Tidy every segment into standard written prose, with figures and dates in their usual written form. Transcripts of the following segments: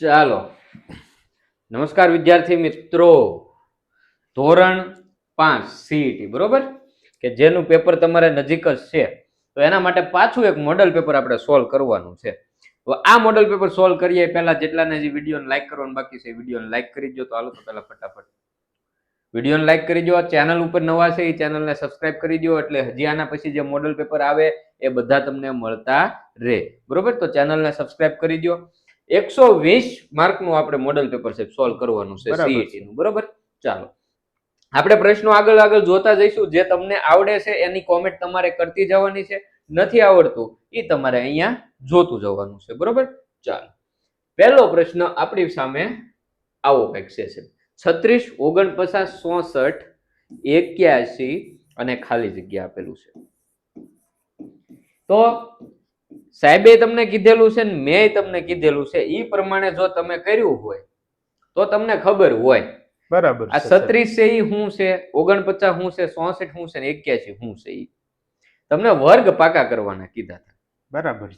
ચાલો, નમસ્કાર વિદ્યાર્થી મિત્રો. ધોરણ 5 સીઈટી, બરોબર, કે જેનું પેપર તમારે નજીક જ છે, તો એના માટે પાછું એક મોડલ પેપર આપણે સોલ્વ કરવાનું છે. તો આ મોડલ પેપર સોલ્વ કરીએ પહેલા જેટલાને જે વિડીયોને લાઈક કરવાનું બાકી છે વિડીયોને લાઈક કરી દો. તો હાલો તો પહેલા ફટાફટ વિડીયોને લાઈક કરી દો. ચેનલ ઉપર નવા છે એ ચેનલને સબસ્ક્રાઇબ કરી દો, એટલે હજી આના પછી જે મોડલ પેપર આવે એ બધા તમને મળતા રહે. બરોબર, તો ચેનલને સબસ્ક્રાઇબ કરી દો. 120 માર્કનું આપણે મોડલ પેપર છે સોલ્વ કરવાનું છે સીઈટી નું. બરોબર, ચાલો આપણે પ્રશ્નો આગળ આગળ જોતા જઈશું. જે તમને આવડે છે એની કોમેન્ટ તમારે કરતી જવાની છે, નથી આવડતું એ તમારે અહીંયા જોતું જવાનું છે. બરોબર, ચાલો પહેલો પ્રશ્ન આપણી સામે આવો કંઈક છે. 36, 49, 64, 81 અને ખાલી જગ્યા આપેલું છે. તો સાહેબે તમને કીધેલું છે ને મેં તમને કીધેલું છે એ પ્રમાણે જો તમે કર્યું હોય તો તમને ખબર હોય. બરાબર. આ 36 છે એ શું છે, 49 શું છે, 64 શું છે ને 81 શું છે, એ તમને વર્ગ પાકા કરવાના કીધા હતા. બરાબર.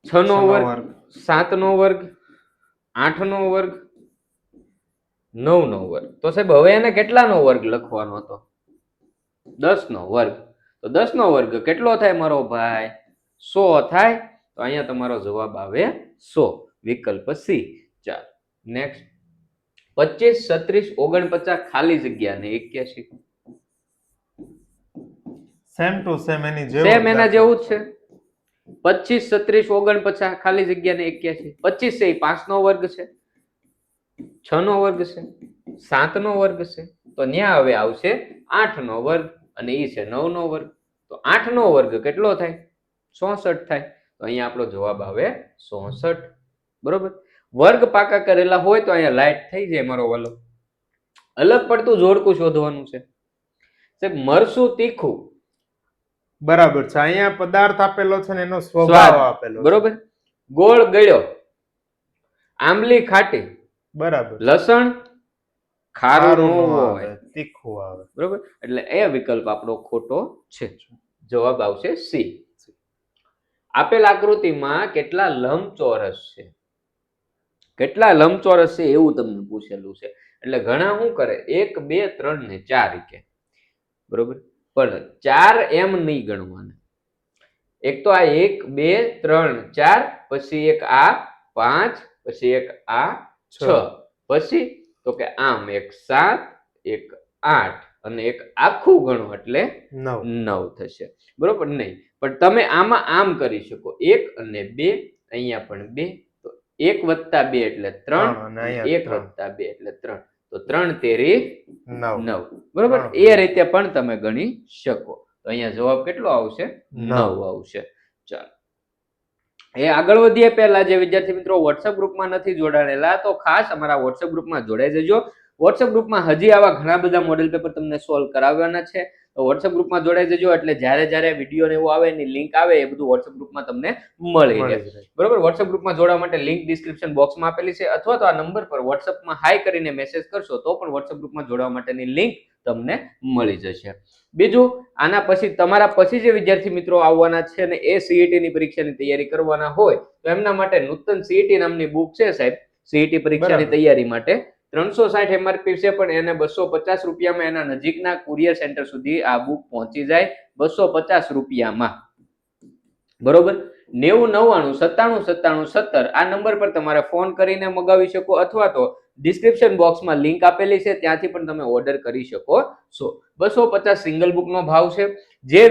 6 નો વર્ગ, 7 નો વર્ગ, 8 નો વર્ગ, 9 નો વર્ગ. તો સાહેબ હવે એને કેટલાનો વર્ગ લખવાનો હતો? 10 નો વર્ગ. તો 10 નો વર્ગ કેટલો થાય મારો ભાઈ? 100 થાય. તો અહીંયા તમારો જવાબ આવે 100, વિકલ્પ સી. ચાલો નેક્સ્ટ. 25, 36, 49 ખાલી જગ્યા ને 81. સેમ ટુ સેમ એની જેવું સેમ એના જેવું જ છે. 25, 36, 49 ખાલી જગ્યા ને 81. 25 છે એ 5 નો વર્ગ છે, 6 નો વર્ગ છે, 7 નો વર્ગ છે. તો ન્યા હવે આવશે 8 નો વર્ગ અને એ છે 9 નો વર્ગ. તો 8 નો વર્ગ કેટલો થાય? 64 થાય. તો અહીંયા આપણો જવાબ આવે 64. બરોબર, વર્ગ પાકા કરેલા હોય તો અહીંયા લાઈટ થઈ જાય મારો વાલો. અલગ પડતું જોડકું શોધવાનું છે. સાહેબ મરસું તીખું. બરાબર છે. અહીંયા પદાર્થ આપેલો છે ને એનો સ્વભાવ આપેલો છે. બરોબર, ગોળ ગળ્યો, આંબલી ખાટી, બરાબર, લસણ ખારું ન હોય, તીખું આવે. બરોબર, એટલે એ વિકલ્પ આપણો ખોટો છે. જવાબ આવશે સી. આપેલ આકૃતિમાં કેટલા લંબચોરસ છે? કેટલા લંબચોરસ છે એવું તમને પૂછેલું છે. એટલે ઘણા શું કરે, 1, 2, 3 ને 4 કે. બરોબર, પણ 4 એમ નહીં ગણવાના. એક તો આ 1, 2, 3, 4, પછી એક આ 5, પછી એક આ 6, પછી તો કે આમ એક 7, એક 8 અને એક આખું ગણો એટલે 9 થશે. બરોબર, નહીં પણ તમે આમાં આમ કરી શકો, 1 અને 2, અહીંયા પણ 2, તો 1 + 2 એટલે 3 અને 1 + 2 એટલે 3. તો 3 તેરી 9. બરોબર, એ રીતે પણ તમે ગણી શકો. તો અહીંયા જવાબ કેટલો આવશે? 9 આવશે. ચાલો એ આગળ વધીએ પહેલા જે વિદ્યાર્થી મિત્રો વોટ્સએપ ગ્રુપમાં નથી જોડાયેલા તો ખાસ અમારા વોટ્સએપ ગ્રુપમાં જોડાઈ જજો. વોટ્સએપ ગ્રુપમાં હજી આવા ઘણા બધા મોડેલ પેપર તમને સોલ્વ કરાવવાના છે. તો વોટ્સએપ ગ્રુપમાં જોડાઈ જજો, એટલે જ્યારે વિડીયો ને એવું આવે એની લિંક આવે એ બધું વોટ્સએપ ગ્રુપમાં તમને મળી રહે. બરોબર, વોટ્સએપ ગ્રુપમાં જોડાવા માટે લિંક ડિસ્ક્રિપ્શન બોક્સમાં આપેલી છે, અથવા તો આ નંબર પર વોટ્સએપમાં હાઈ કરીને મેસેજ કરશો તો પણ વોટ્સએપ ગ્રુપમાં જોડાવા માટેની લિંક તમને મળી જશે. બીજું, આના પછી તમારા પછી જે વિદ્યાર્થી મિત્રો આવવાના છે ને એ સીઈટી ની પરીક્ષાની તૈયારી કરવાના હોય તો એમના માટે નૂતન સીઈટી નામની બુક છે સાહેબ. સીઈટી પરીક્ષાની તૈયારી માટે 360 એમઆરપી છે, પણ એને 250 રૂપિયામાં એના નજીકના કુરિયર સેન્ટર સુધી આ બુક પહોંચી જાય. 250 રૂપિયામાં. બરોબર, 9099979717 આ નંબર પર તમારે ફોન કરીને મગાવી શકો, અથવા તો ડિસ્ક્રિપ્શન બોક્સમાં લિંક આપેલી છે ત્યાંથી પણ તમે ઓર્ડર કરી શકો છો. 250 સિંગલ બુકનો ભાવ છે. જે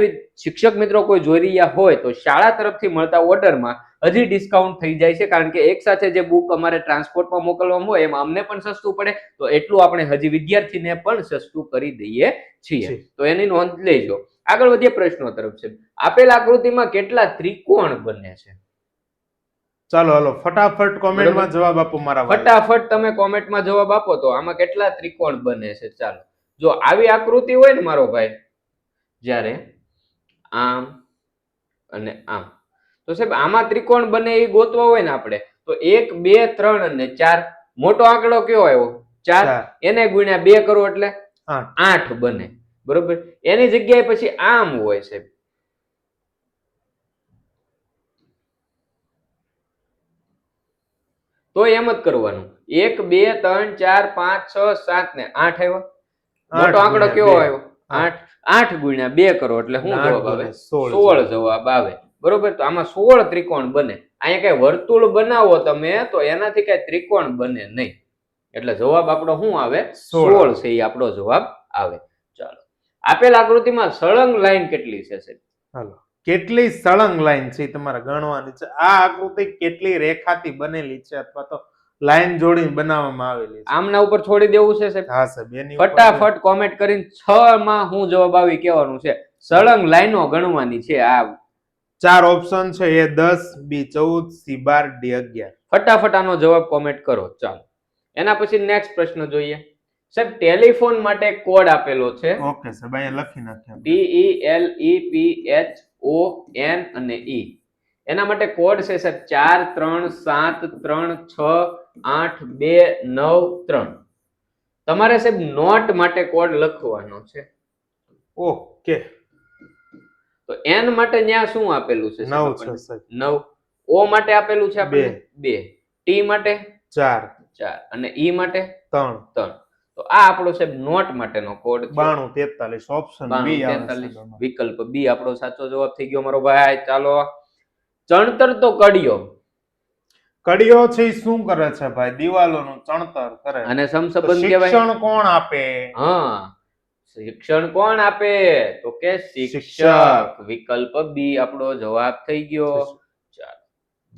શિક્ષક મિત્રો કોઈ જોઈ રહ્યા હોય તો શાળા તરફથી મળતા ઓર્ડરમાં હજી ડિસ્કાઉન્ટ થઈ જાય છે, કારણ કે એક સાથે જે બુક અમારે ટ્રાન્સપોર્ટમાં મોકલવામાં હોય એમાં અમને પણ સસ્તું પડે, તો એટલું આપણે હજી વિદ્યાર્થીને પણ સસ્તું કરી દઈએ છીએ. તો એની નોંધ લેજો. આગળ વધીએ પ્રશ્નો તરફ. છે આપેલ આકૃતિમાં કેટલા ત્રિકોણ બને છે? ચાલો હાલો ફટાફટ કોમેન્ટમાં જવાબ આપો મારા ભાઈ. ફટાફટ તમે કોમેન્ટમાં જવાબ આપો તો આમાં કેટલા ત્રિકોણ બને છે. ચાલો, જો આવી આકૃતિ હોય ને મારો ભાઈ, જ્યારે આમ અને આમ, તો સાહેબ આમાં ત્રિકોણ બને એ ગોતવા હોય ને આપણે, તો 1, 2, 3 અને 4. મોટો આંકડો કયો આવ્યો? 4. એને ગુણ્યા 2 કરો એટલે 8 બને. બરોબર, એની જગ્યાએ પછી આમ હોય સાહેબ. તો એમ જ કરવાનું 1 2 3 4 5 6 7 ને 8 આવ્યો. મોટો આંકડો કેવો આવ્યો? 8. 8 ગુણ્યા 2 કરો એટલે શું જવાબ આવે? 16 જવાબ આવે. બરોબર. તો આમાં 16 ત્રિકોણ બને. અહીંયા કઈ વર્તુળ બનાવો તમે તો એનાથી કઈ ત્રિકોણ બને નહીં. એટલે જવાબ આપણો શું આવે? 16 છે એ આપણો જવાબ આવે. ચાલો, આપેલ આકૃતિમાં સળંગ લાઈન કેટલી છે સાહેબ? હાલો, કેટલી સળંગ લાઈન છે તમારે ગણવાની છે. આ આકૃતિ કેટલી રેખાથી બનેલી છે અથવા તો લાઈન જોડીને બનાવવામાં આવેલી છે? આમના ઉપર છોડી દેવું છે સાહેબ? હા સાહેબ, એની ઉપર ફટાફટ કોમેન્ટ કરીને 6 માં હું જવાબ આવી કહેવાનું છે. સળંગ લાઈનો ગણવાની છે. આ 4 ઓપ્શન છે. એ 10, બી 14, સી 12, ડી 11. ફટાફટ આનો જવાબ કોમેન્ટ કરો. ચાલો, એના પછી નેક્સ્ટ પ્રશ્ન જોઈએ સાહેબ. ટેલિફોન માટે કોડ આપેલો છે. ઓકે સાહેબ, અહીંયા લખી નાખ્યા. TELEPHON અને E. એના માટે કોડ છે સાહેબ 4 3 7 3 6 8 2 9 3. તમારે સાહેબ નોટ માટે કોડ લખવાનો છે. ઓકે, તો N માટે ત્યાં શું આપેલું છે? 9 છે સાહેબ. 9. O માટે આપેલું છે આપણે 2. T માટે 4 અને E માટે 3. 3. તો આ આપણો સાહેબ નોટ માટેનો કોડ છે. 92 43. ઓપ્શન બી આવે 43. વિકલ્પ બી આપણો સાચો જવાબ થઈ ગયો મારો ભાઈ. ચાલો, ચણતર તો કડિયો. કડિયો છે ઈ શું કરે છે ભાઈ? દિવાલોનું ચણતર કરે. અને સમસંબંધ કહેવાય. શિક્ષણ કોણ આપે? હા, શિક્ષણ કોણ આપે? તો કે શિક્ષક. શિક્ષક. વિકલ્પ બી આપણો જવાબ થઈ ગયો. ચાલો,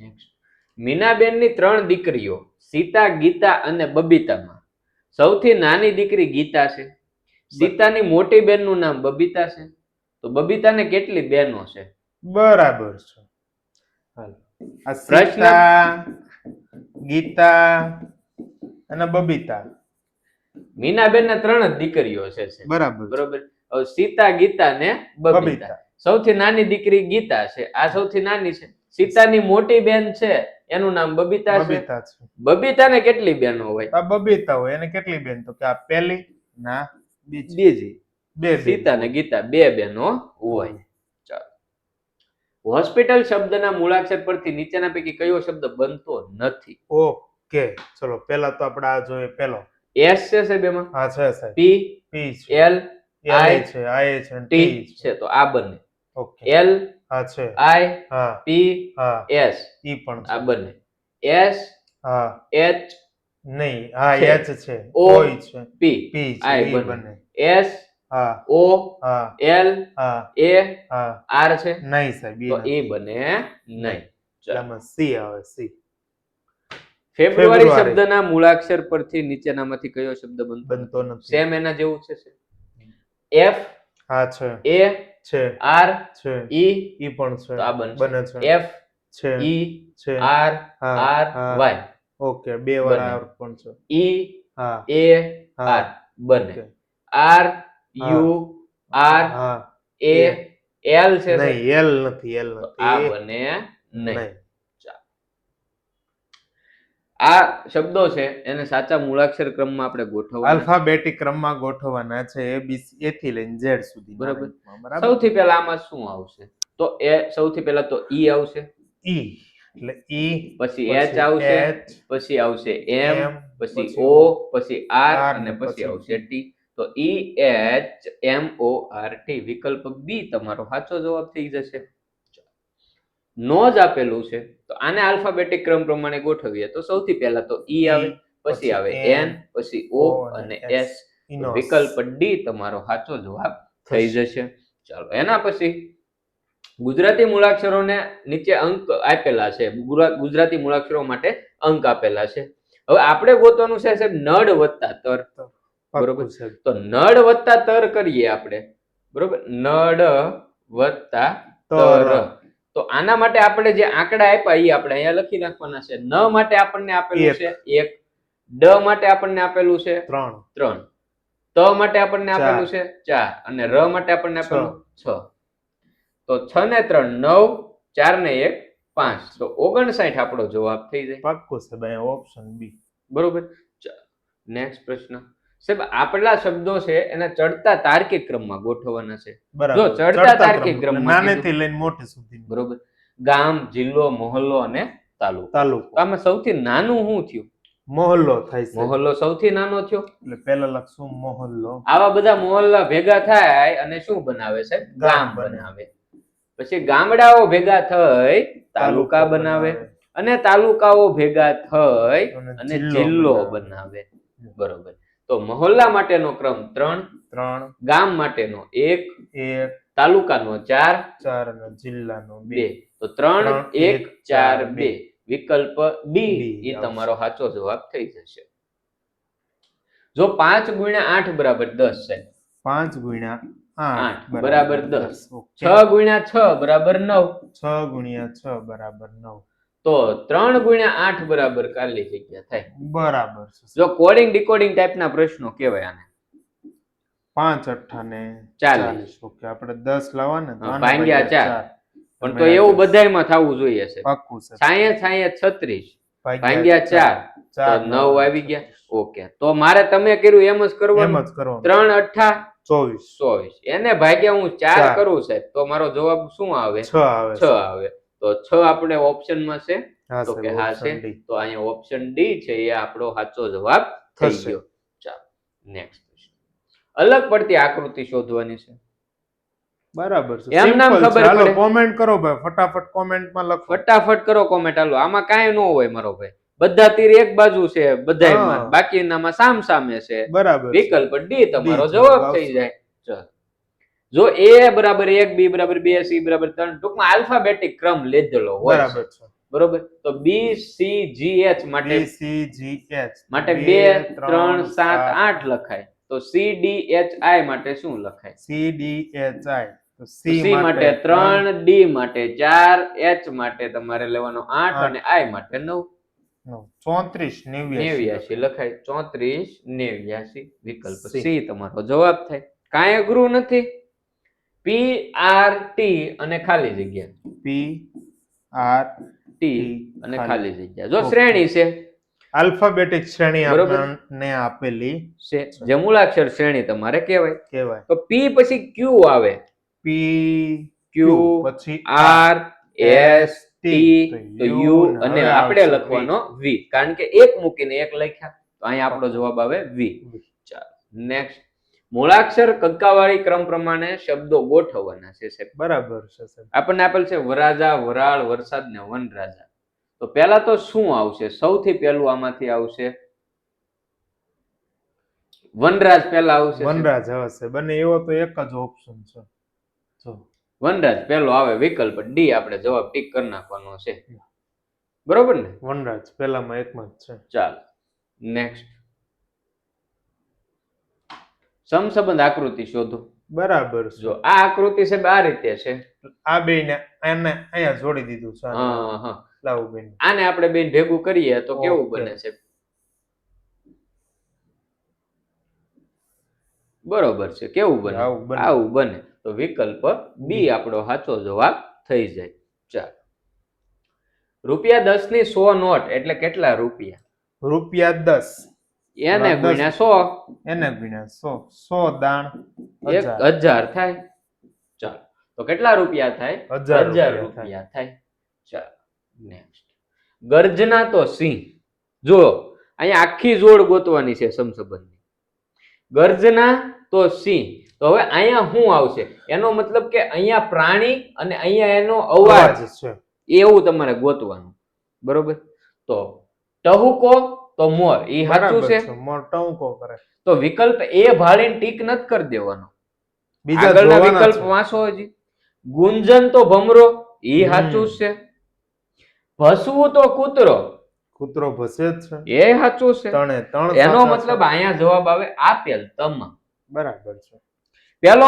નેક્સ્ટ. મીનાબેનની 3 દીકરીઓ સીતા, ગીતા અને બબીતામાં સૌથી નાની દીકરી ગીતા છે. સીતાની મોટી બેનનું નામ બબીતા છે. તો બબીતાને કેટલી બહેનો છે? બરાબર છે. હાલો, આ સીતા, ગીતા અને બબીતા. મીનાબેન ને 3 જ દીકરીઓ છે. બરાબર. બરોબર. હવે સીતા, ગીતા ને બબીતા. સૌથી નાની દીકરી ગીતા છે. આ સૌથી નાની છે. સીતાની મોટી બેન છે, એનું નામ બબીતા છે. બબીતાને કેટલી બહેનો હોય? આ બબીતા હોય. એને કેટલી બેન? તો કે આ પહેલી ના બીજી. બે. સીતા ને ગીતા 2 બહેનો હોય. ચાલો, હોસ્પિટલ શબ્દના મૂળાક્ષર પરથી નીચેના પૈકી કયો શબ્દ બનતો નથી? ઓકે, ચલો પહેલા તો આપણે આ જોઈએ. પહેલો S છે સાહેબ. એમાં હા છે સાહેબ. P છે, L I છે, I છે, T T છે. તો આ બને. ઓકે, L હા છે, I હા, P હા, S. ઈ પણ આ છે. બને. S હા, H નહીં, હા છે. H છે, O O છે, P P છે, I ઈ બને. બને. S હા, O હા, L હા, A હા, R છે. નહીં સાહેબ, તો ઈ એ નથી. બને નહીં. ચાલો, આમાં C આવે. C. ફેબ્રુઆરી ફેબ્રુઆરી. શબ્દના મૂળાક્ષર પરથી નીચેનામાંથી કયો શબ્દ બનતો બનતો નથી? નથી. સેમ એના જેવું છે. F હા છે, A છે, R છે, E. ઈ પણ છે, તો આ બનશે. બને છે, F છે, E છે, R હા, R હા. Y. ઓકે, 2 વાર બને. R પણ છે. E હા, A હા, R બને. ઓકે. R હા. U R હા, A L છે. નહીં, L નથી, L તો આ નથી. બને નહીં. નહીં. આ શબ્દો છે એને સાચા મૂળાક્ષર ક્રમમાં આપણે ગોઠવવાના. આલ્ફાબેટિક ક્રમમાં ગોઠવવાના છે. A B C A થી લઈને Z સુધી. બરાબર. બરાબર. સૌથી પહેલા આમાં શું આવશે? તો સૌથી પહેલા તો E આવશે. E એટલે E, પછી H આવશે, H, પછી આવશે M, પછી પછી O, પછી R R અને ને પછી પછી આવશે T. તો E H M O R T. વિકલ્પ બી તમારો સાચો જવાબ થઈ જશે. નો જ આપેલું છે તો આને આલ્ફાબેટિક ક્રમ પ્રમાણે ગોઠવીએ તો સૌથી પહેલા તો E આવે, પછી આવે N, પછી O અને S. વિકલ્પ ડી તમારો સાચો જવાબ થઈ જશે. ચાલો, એના પછી ગુજરાતી મૂળાક્ષરોને નીચે અંક આપેલા છે. ગુજરાતી મૂળાક્ષરો માટે અંક આપેલા છે. હવે આપણે ગોતવાનું છે સાહેબ નડ વત્તા તર. બરોબર. તો નડ વત્તા તર કરીએ આપણે. બરોબર. નડ વત્તા તર. તો આના માટે આપણે જે આંકડા આપ્યા એ આપણે અહીંયા લખી નાખવાના છે. ન માટે આપણને આપેલું છે 1, ડ માટે આપણને આપેલું છે 3, ત માટે આપણને આપેલું છે 4 અને ર માટે આપણને આપેલું 6. તો 6 ને 3 9, 4 ને 1 5. તો 59 આપણો જવાબ થઈ જાય. પાક્કું છે ભાઈ, ઓપ્શન બી. બરોબર. નેક્સ્ટ પ્રશ્ન સાહેબ, આપેલા શબ્દો છે એને ચડતા તાર્કિક ક્રમમાં ગોઠવવાના છે. જો ચડતા તાર્કિક ક્રમમાં નાનેથી લઈને મોટે સુધી. બરોબર. ગામ, જિલ્લો, મોહલ્લો અને તાલુકો. તાલુકો. તો આમાં સૌથી નાનું શું થયું? મોહલ્લો થાય છે. મોહલ્લો સૌથી નાનો થયો. એટલે પેલા લખશું મોહલ્લો. આવા બધા મોહલ્લા ભેગા થાય અને શું બનાવે છે? ગામ બને. બનાવે. પછી ગામડાઓ ભેગા થઈ તાલુકા બનાવે અને તાલુકાઓ ભેગા થઈ અને જિલ્લો બનાવે. બરોબર. તો મોહલ્લા માટેનો ક્રમ 3, 3, ગામ માટેનો 1, 1, તાલુકાનો 4, 4 અને જિલ્લાનો 2. 2. તો 3, 1, 4, 2. વિકલ્પ ડી ડી એ તમારો સાચો જવાબ થઈ જશે. જો 5 ગુણ્યા 8 બરાબર 10 છે. 5 ગુણ્યા 8 બરાબર 10. ઓકે. 6 ગુણ્યા 6 બરાબર 9. 6 ગુણ્યા 6 બરાબર 9. તો 3 ગુણ્યા 8 બરાબર ખાલી જગ્યા થાય. બરાબર છે. જો કોડિંગ ડીકોડિંગ ટાઈપના પ્રશ્નો કહેવાય આને. 5 8 ને 40. ઓકે. આપણે 10 લાવવાને તો આના ભાગ્યા 4. ચાર. પણ તો એવું બધાયમાં થવું જોઈએ છે. પાક્કું છે. છાંયે 36 ભાગ્યા 4 તો 9 આવી ગયા. ઓકે. તો મારે તમે કર્યું એમ જ કરવાનું. એમ જ કરવાનું. 3 8 24. એને ભાગ્યા હું 4 4 કરું સાહેબ તો મારો જવાબ શું આવે? 6 આવે. 6 આવે. તો 6 આપણે ઓપ્શનમાં છે. હા તો કે સાહેબ, હા option છે. D. તો અહીંયા ઓપ્શન ડી છે એ આપણો સાચો જવાબ થઈ થશે. ગયો. ચાલો નેક્સ્ટ. અલગ પડતી આકૃતિ શોધવાની છે. બરાબર છે. એમ નામ Simple ખબર છે. હાલો પડે. કોમેન્ટ કરો ભાઈ, ફટાફટ કોમેન્ટમાં લખો. ફટાફટ કરો કોમેન્ટ. હાલો આમાં કાંઈ ન હોય મારો ભાઈ. બધા તીર એક બાજુ છે બધાયમાં, બાકીનામાં સામ સામે છે. બરાબર છે. વિકલ્પ ડી તમારો D જવાબ જવાબ થઈ જાય. ચાલો જો a બરાબર 1, b બરાબર 2, c બરાબર 3 ટૂંકમાં આલ્ફાબેટિક ક્રમ લીધેલો હોય બરાબર છે. છે. બરોબર. તો b c g h માટે B C G H માટે 2 3 7 8 લખાય. તો c d h i માટે શું લખાય? C D H I. તો c માટે 3, d માટે 4, h માટે તમારે લેવાનો 8 અને i માટે 9. 34 89 લખાય. 34 89 વિકલ્પ C. સી તમારો જવાબ થાય. કાંઈ અઘરું નથી. p r t અને ખાલી જગ્યા. P R t અને ખાલી જગ્યા. જો શ્રેણી છે આલ્ફાબેટિક શ્રેણી બરોબર. આપણને આપેલી છે જે મૂળાક્ષર શ્રેણી તમારે કહેવાય. કહેવાય. તો p પછી q આવે. P q પછી r s t તો u અને આપણે લખવાનો v કારણ કે એક મૂકીને એક લખ્યા તો અહીંયા આપણો જવાબ આવે v. ચાલો નેક્સ્ટ. મૂળાક્ષર કક્કાવાળી ક્રમ પ્રમાણે શબ્દો ગોઠવવાના છે સાહેબ. બરાબર છે સાહેબ. આપણને આપેલ છે વરાજા, વરાળ, વરસાદ ને વનરાજા. તો પહેલા તો શું આવશે? સૌથી પહેલું આમાંથી આવશે વનરાજ. પહેલા આવશે વનરાજ હશે. બને એવો તો એક જ ઓપ્શન છે. જો વનરાજ પહેલો આવે. વિકલ્પ ડી આપણે જવાબ ટીક કરી નાખવાનો છે. બરોબર ને? વનરાજ પહેલામાં એકમાં જ છે. ચાલો નેક્સ્ટ. સમસંબંધ આકૃતિ શોધો. બરાબર છે. જો આ આકૃતિ છે આ રીતે છે. આ બેયને આને અહીંયા જોડી દીધું છે. હા હા. લાવો બેન. આને આપણે બેન ભેગું કરીએ તો કેવું Okay. બને છે? બરોબર છે. કેવું બને? આવું બને. આવું બને. તો વિકલ્પ બી આપણો સાચો જવાબ થઈ જાય. ચાલો. રૂપિયા 10 ની 100 નોટ એટલે કેટલા રૂપિયા? રૂપિયા 10 એને ગુણ્યા 100 એને ગુણ્યા 100. 100 દાણ 1000 થાય. ચાલો તો કેટલા રૂપિયા થાય? 1000 રૂપિયા થાય. ચાલો નેક્સ્ટ. ગર્જના તો સિંહ. જો અહીંયા આખી જોડ ગોતવાની છે સમસંબંધની. ગર્જના તો સિંહ. તો હવે અહીંયા શું આવશે? એનો મતલબ કે અહીંયા પ્રાણી અને અહીંયા એનો અવાજ છે. એવું તમારે ગોતવાનું. બરોબર. તો ટહુકો તો મોર. ઈ સાચું છે. મોર ટહુકો કરે. તો વિકલ્પ એ ભાળીને ટીક નથી કરી દેવાનો. બીજા આગળના જોવાના વિકલ્પ છે. વાંચો હજી. ગુંજન તો ભમરો. ઈ સાચું જ છે. ભસવું તો કૂતરો. કૂતરો ભસે જ છે. એ સાચું છે. ત્રણે ત્રણ એનો સાચા મતલબ છે. અહીંયા જવાબ આવે આપેલ તમામ. બરાબર છે. પેલો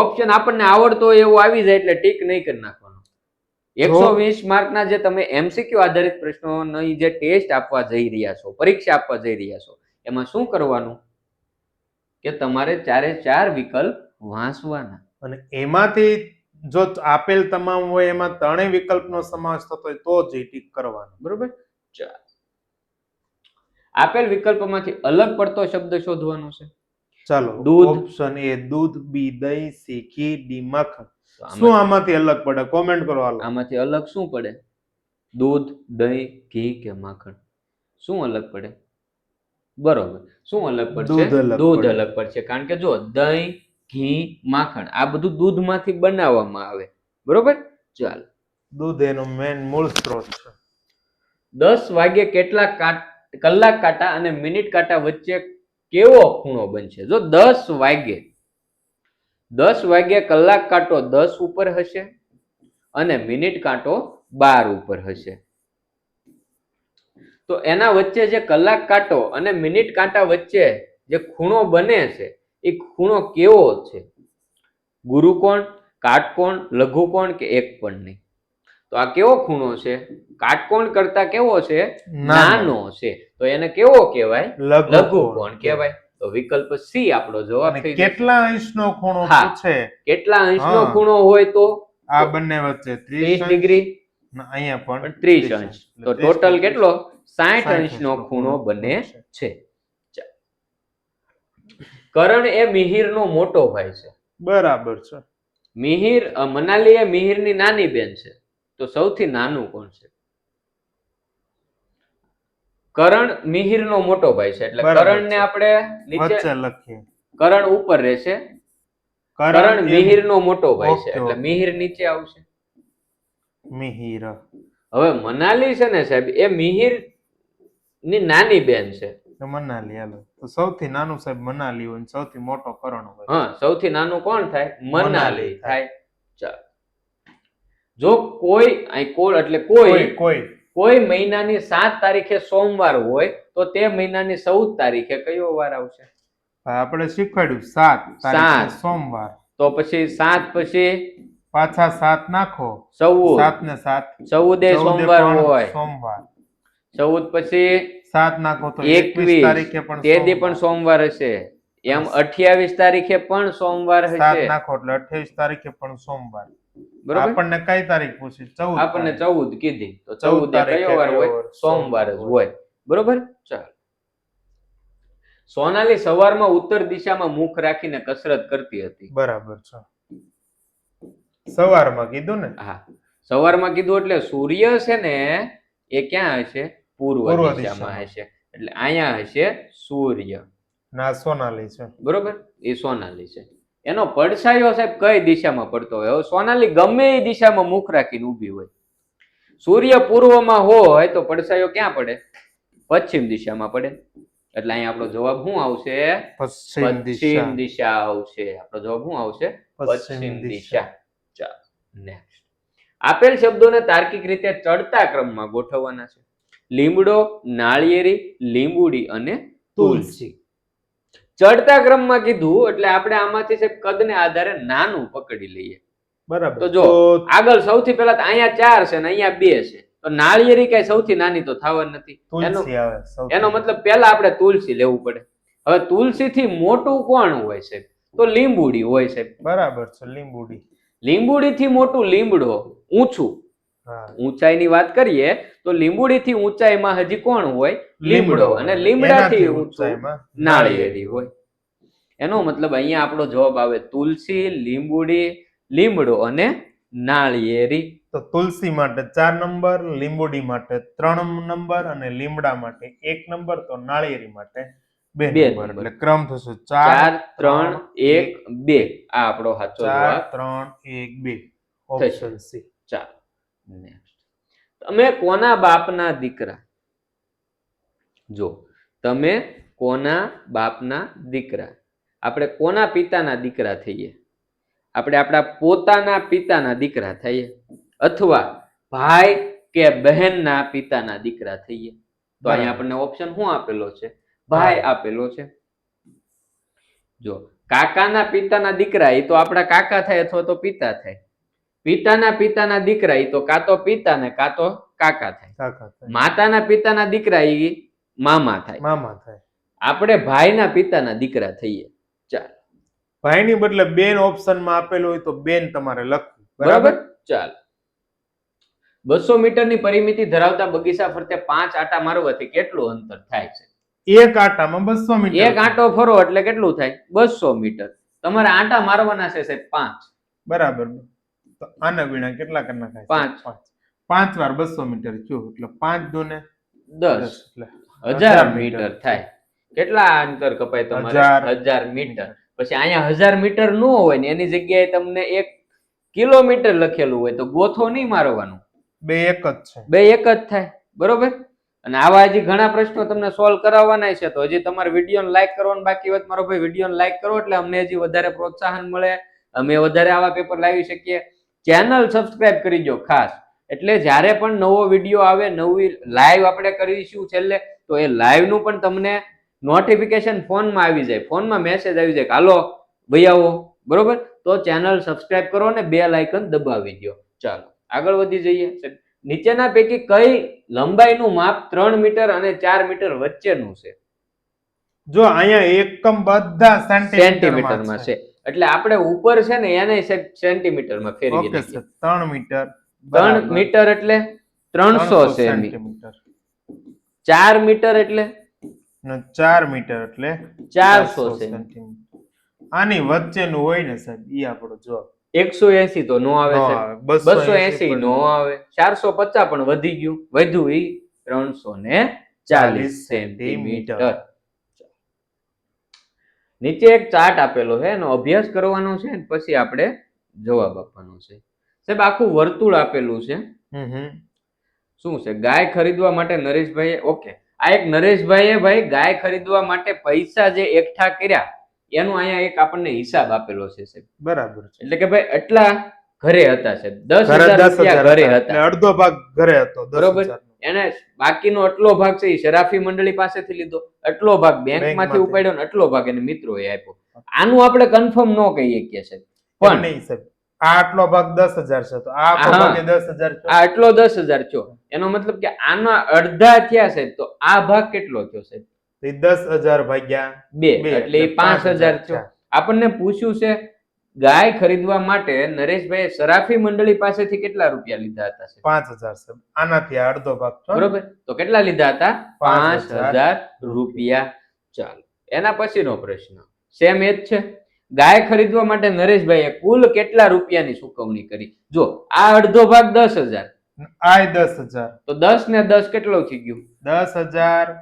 ઓપ્શન આપણને આવડતો હોય એવું આવી જાય એટલે ટીક નહીં કરી નાખવાનો. 120 માર્કના જે તમે એમસીક્યુ આધારિત પ્રશ્નોની જે ટેસ્ટ આપવા જઈ રહ્યા છો, પરીક્ષા આપવા જઈ રહ્યા છો, એમાં શું કરવાનું કે તમારે 4 વિકલ્પ વાંચવાના. અને એમાંથી જો આપેલ તમામ હોય એમાં ત્રણેય વિકલ્પનો સમાવેશ થતો હોય તો જ ટીક કરવાનો. બરોબર. ચાલો. આપેલ વિકલ્પમાંથી અલગ પડતો શબ્દ શોધવાનો છે. ચાલો. દૂધ. ઓપ્શન એ દૂધ, બી દહીં, સી ઘી, ડી માખણ. તો શું આમાંથી અલગ પડે? કોમેન્ટ કરો. હાલો. આમાંથી અલગ શું પડે? દૂધ, દહીં, ઘી કે માખણ? શું અલગ પડે? બરોબર. શું અલગ પડશે? દૂધ અલગ દૂધ પડે. અલગ પડશે, કારણ કે જો દહીં, ઘી, માખણ આ બધું દૂધમાંથી બનાવવામાં આવે. બરોબર. ચાલ, દૂધ એનો મેન મૂળ સ્ત્રોત છે. 10 વાગે કેટલા કલાક કાંટા અને મિનિટ કાંટા વચ્ચે કેવો ખૂણો બનશે? જો 10 વાગે કલાક કાંટો 10 ઉપર હશે અને મિનિટ કાંટો 12 ઉપર હશે, તો એના વચ્ચે જે કલાક કાંટો અને મિનિટ કાંટા વચ્ચે જે ખૂણો બને છે એ ખૂણો કેવો છે? ગુરુકોણ, કાટકોણ, લઘુકોણ કે એકકોણ? નહીં. તો આ કેવો ખૂણો છે? કાટકોણ કરતા કેવો છે? નાનો છે. તો એને કેવો કહેવાય? લઘુકોણ કહેવાય. તો વિકલ્પ સી આપણો જવાબ અને થઈ જશે. કેટલા અંશનો ખૂણો હા. પૂછે? કેટલા અંશનો હા. ખૂણો હોય તો આ બંને વચ્ચે 30 ડિગ્રી, અહીંયા પણ 30 અંશ. તો ટોટલ કેટલો? 60 60 અંશનો અંશનો ખૂણો ખૂણો બને છે. છે. કરણ એ મિહિરનો મોટો ભાઈ છે. બરાબર છે. મનાલી એ મિહિરની નાની બેન છે. તો સૌથી નાનું કોણ છે? કરણ મિહિરનો મોટો ભાઈ છે, એટલે બરાબર કરણને છે. આપણે નીચે, વચ્ચે લખીએ. કરણ ઉપર રહેશે, કરણ મિહિરનો મોટો ભાઈ છે, ઓકે, એટલે ઓકે. મિહિર નીચે આવશે. મિહિર. હવે મનાલી છે ને સાહેબ, એ મિહિર ની નાની બેન છે. તો મનાલી, હાલો તો સૌથી નાનું સાહેબ મનાલી હોય ને સૌથી મોટો કરણ હોય. હા, સૌથી નાનું કોણ થાય? મનાલી મનાલી થાય. થાય. ચાલો, જો કોઈ એટલે કોઈ મહિનાની 7 તારીખે સોમવાર હોય તો તે મહિનાની 14 તારીખે કયો વાર આવશે? આપણે શીખવાડ્યું 7 તારીખે સાત. સોમવાર. તો પછી 7 પછી પાછા 7 નાખો. 14, 7 ને 7 14 સોમવાર હોય. સોમવાર. 14 પછી 7 નાખો તો 21 તારીખે પણ તે દી પણ સોમવાર હશે. એમ 28 તારીખે પણ સોમવાર 7 હશે. નાખો એટલે 28 તારીખે પણ સોમવાર. બરોબર. આપણને કઈ તારીખ પૂછી? 14. આપણને 14 કીધી, તો 14 14 કયો વાર હોય? સોમવાર જ સોમવાર હોય. બરોબર. ચાલો, સોનાલી સવારમાં ઉત્તર દિશામાં મુખ રાખીને કસરત કરતી હતી. બરાબર છે. સવારમાં કીધું ને? હા, સવારમાં કીધું એટલે સૂર્ય છે ને એ ક્યાં હશે? પૂર્વ દિશામાં દિશામાં. હશે, એટલે અહીંયા હશે સૂર્ય. ના, સોનાલી છે. બરોબર. એ સોનાલી છે. એનો પડછાયો સાહેબ કઈ દિશામાં પડતો હોય? હવે સોનાલી ગમે એ દિશામાં મુખ રાખીને ઊભી હોય, સૂર્ય પૂર્વમાં હોય તો પડછાયો ક્યાં પડે? પશ્ચિમ દિશામાં પડે. એટલે અહીંયા આપણો જવાબ શું આવશે? પશ્ચિમ દિશા આવશે. આપણો જવાબ શું આવશે? પશ્ચિમ દિશા. ચાલો, નેક્સ્ટ. આપેલ શબ્દોને તાર્કિક રીતે ચડતા ક્રમમાં ગોઠવવાના છે. લીમડો, નાળિયેરી, લીંબુડી અને તુલસી. ચડતા ક્રમમાં કીધું એટલે આપણે આમાંથી સાહેબ કદને આધારે નાનું પકડી લઈએ. બરાબર. તો જો આગળ સૌથી પહેલા તો અહીંયા 4 છે ને અહીંયા 2 છે, તો નાળિયેરી કઈ સૌથી નાની તો થવાની નથી. તુલસી આવે સૌથી. એનો મતલબ પહેલા આપણે તુલસી લેવું પડે. હવે તુલસી થી મોટું કોણ હોય છે? તો લીંબુડી હોય છે. બરાબર છે. લીંબુડી. લીંબુડી થી મોટું લીમડો, ઊંચું. ઊંચાઈની વાત કરીએ તો લીંબુડી થી ઊંચાઈમાં હજી કોણ હોય? લીમડો. અને લીમડા થી ઊંચું નાળિયેરી હોય. એનો મતલબ અહીંયા આપણો જવાબ આવે તુલસી, લીંબુડી, લીમડો અને નાળિયેરી. તો તુલસી માટે 4 નંબર, લીંબુડી માટે 3 નંબર અને લીમડા માટે 1 નંબર, તો નાળિયેરી માટે 2 નંબર. એટલે ક્રમ થશે 4 3 1 2. આ આપણો સાચો જવાબ 4 3 1 2. Option C. ચાલો, નેક્સ્ટ. તમે કોના બાપના દીકરા? જો, તમે કોના બાપના દીકરા? આપણે કોના પિતાના દીકરા થઈએ? આપણે આપણા પોતાના પિતાના દીકરા થઈએ, અથવા ભાઈ કે બહેનના પિતાના દીકરા થઈએ. તો અહીંયા આપણને ઓપ્શન શું આપેલો છે? ભાઈ આપેલો છે. જો, કાકાના પિતાના દીકરા એ તો આપણા કાકા થાય અથવા તો પિતા થાય. પિતાના પિતાના દીકરા એ તો કાં તો પિતા ને કાં તો કાકા થાય. માતાના પિતાના દીકરા એ મામા થાય. આપણે ભાઈના પિતાના દીકરા થઈએ. ચાલો, ભાઈની બદલે બેન ઓપ્શનમાં આપેલું હોય તો બેન તમારે લખવું. બરાબર. ચાલો, 200 મીટરની પરિમિતિ ધરાવતા બગીચા ફરતે 5 આંટા મારવાથી કેટલું અંતર થાય છે? એક આંટામાં 200 મીટર. એક આંટો ફરો એટલે કેટલું થાય? 200 મીટર. તમારે આંટા મારવાના છે સાહેબ 5. બરાબર. તો આના વિના કેટલા કરી નાખાય? 5. 5 વાર 200 મીટર થયું એટલે 5 દુને 10 એટલે 1000 મીટર થાય. કેટલા અંતર કપાય તમારે? 1000 મીટર. પછી અહીંયા 1000 મીટર ન હોય ને એની જગ્યાએ તમને 1 કિલોમીટર લખેલું હોય તો ગોથો નહીં મારવાનું, બે એક જ છે. બે એક જ થાય. બરોબર. અને આવા હજી ઘણા પ્રશ્નો તમને સોલ્વ કરાવવાના છે, તો હજી તમારે વિડીયોને લાઈક કરવાનું બાકી હોય મારો ભાઈ, વિડીયોને લાઈક કરો એટલે અમને હજી વધારે પ્રોત્સાહન મળે, અમે વધારે આવા પેપર લાવી શકીએ. ચેનલ સબસ્ક્રાઇબ કરી દો ખાસ, એટલે જ્યારે પણ નવો વિડીયો આવે, નવી લાઈવ આપણે કરીશું છેલ્લે, તો એ લાઈવ નું પણ તમને નોટિફિકેશન ફોનમાં આવી જાય, ફોનમાં મેસેજ આવી જાય કે હાલો ભાઈ આવો. બરોબર. તો ચેનલ સબસ્ક્રાઇબ કરો ને બેલ આઇકન દબાવી દો. ચાલો આગળ વધી જઈએ. નીચેના પૈકી કઈ લંબાઈનું માપ 3 મીટર અને 4 મીટર વચ્ચેનું છે? જો અહીંયા એકમ બધા સેન્ટીમીટરમાં સેન્ટીમીટરમાં છે, એટલે આપણે ઉપર છે ને એને સેન્ટીમીટરમાં ફેરવી ઓકે દઈએ. સર 3 મીટર 3 મીટર એટલે 300 સેમી. સેન્ટીમીટર 4 મીટર એટલે ને 4 મીટર એટલે 400 સેમી. સેન્ટીમીટર. આની વચ્ચેનું હોય ને સાહેબ ઈ આપણો જવાબ. 180 તો નો આવે નો છે, આવે. 280 નો આવે, 450 પણ વધી ગયું, વધ્યું ઈ 340 સેન્ટીમીટર. નીચે એક ચાર્ટ આપેલો છે, એનો અભ્યાસ કરવાનો છે ને પછી આપણે જવાબ આપવાનો છે. સાહેબ આખું વર્તુળ આપેલું છે. શું છે? ગાય ખરીદવા માટે નરેશભાઈએ, ઓકે, આ એક નરેશભાઈએ ભાઈ ગાય ખરીદવા માટે પૈસા જે એકઠા કર્યા એનો અહીંયા એક આપણને હિસાબ આપેલો છે સાહેબ. બરાબર છે. એટલે કે ભાઈ એટલા ઘરે હતા સાહેબ, 10,000 રૂપિયા ઘરે હતા, એટલે અડધો ભાગ ઘરે હતો. બરોબર. એને બાકીનો એટલો ભાગ છે એ શરાફી મંડળી પાસેથી લીધો, એટલો ભાગ બેંકમાંથી ઉપાડ્યો ને એટલો ભાગ એને મિત્રોએ આપ્યો. આનું આપણે કન્ફર્મ ન કહીએ કે છે, પણ નહીં સાહેબ આ આટલો ભાગ 10,000 છે તો આ આખો ભાગે 10,000 છે. આ એટલો 10,000 થયો, એનો મતલબ કે આના અડધા થયા છે, તો આ ભાગ કેટલો થયો છે? તો 10,000 ભાગ્યા 2 એટલે 5,000 થયો. આપણને પૂછ્યું છે ગાય ખરીદવા માટે નરેશભાઈ શરાફી મંડળી પાસેથી કેટલા રૂપિયા લીધા હતા? 5,000 સાહેબ. આનાથી આ અડધો ભાગ છે. બરોબર. તો કેટલા લીધા હતા? 5,000 રૂપિયા. ચાલો એના પછીનો પ્રશ્ન સેમ એ જ છે. ગાય ખરીદવા માટે નરેશભાઈએ કુલ કેટલા રૂપિયાની ચૂકવણી કરી? જો આ અડધો ભાગ 10,000, આ 10,000, તો 10 ને 10 કેટલો થઈ ગયું? 10,000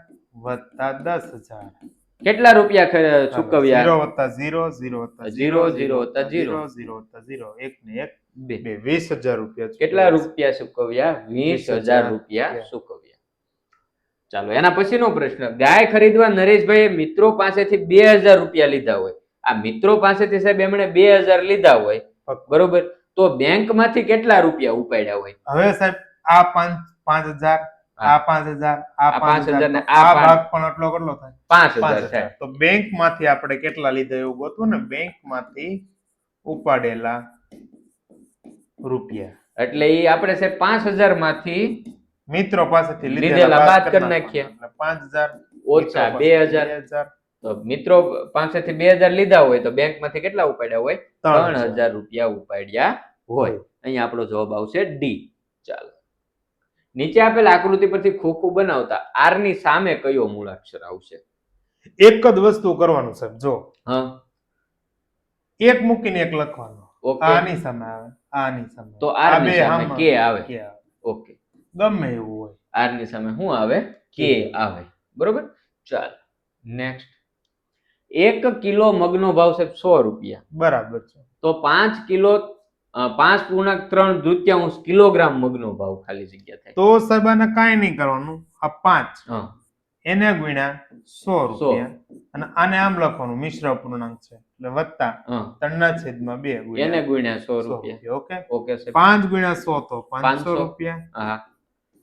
વત્તા 10,000 કેટલા રૂપિયા ચૂકવ્યા? 0 વત્તા 0 0 વત્તા 0 0 વત્તા 0 0 વત્તા 0 1 ને 1 2 20,000 રૂપિયા. કેટલા રૂપિયા ચૂકવ્યા? 20,000 રૂપિયા ચૂકવ્યા. ચાલો એના પછીનો પ્રશ્ન. ગાય ખરીદવા નરેશભાઈએ મિત્રો પાસેથી 2,000 રૂપિયા લીધા હોય. આ મિત્રો પાસેથી સાહેબ એમણે 2,000 લીધા હોય, બરોબર, તો બેંકમાંથી કેટલા રૂપિયા ઉપાડ્યા હોય? હવે સાહેબ આ 5,000, આ 5,000, આ 5,000 ને આ ભાગ પણ એટલો કેટલો થાય? 5,000 થાય. તો બેંક માંથી આપણે કેટલા લીધા એવું ગોતું ને, બેંક માંથી ઉપાડેલા રૂપિયા એટલે એ આપણે સાહેબ 5,000 માંથી મિત્રો પાસેથી લીધેલા બાદ કરી નાખીએ. 5,000 ઓછા 2,000. તો મિત્રો પાસેથી 2,000 લીધા હોય તો બેંક માંથી કેટલા ઉપાડ્યા હોય? 3,000 રૂપિયા ઉપાડ્યા હોય. અહીંયા આપણો જવાબ આવશે ડી. ચાલો નીચે આપેલ આકૃતિ પરથી ખોખું બનાવતા આર ની સામે કયો મૂળાક્ષર આવશે? એક જ વસ્તુ કરવાનું સાહેબ. જો એક મૂકીને એક લખવાનું. આની સામે આવે, આની સામે, તો આર ની સામે કે આવે. ઓકે, ગમે એવું હોય. આર ની સામે શું આવે? કે આવે. બરોબર. ચાલ નેક્સ્ટ. 1 કિલો મગનો ભાવ છે 100 રૂપિયા. બરાબર છે. તો 5 કિલો 5.3 કિલોગ્રામ મગનો ભાવ ખાલી જગ્યા થાય. તો સાહેબ આને કાંઈ નહીં કરવાનું. આ 5 એને ગુણ્યા 100 રૂપિયા અને આને આમ લખવાનું મિશ્ર અપૂર્ણાંક છે એટલે વત્તા 3/2 એને ગુણ્યા 100 રૂપિયા. ઓકે ઓકે સાહેબ. 5 ગુણ્યા 100 તો 500 રૂપિયા. હા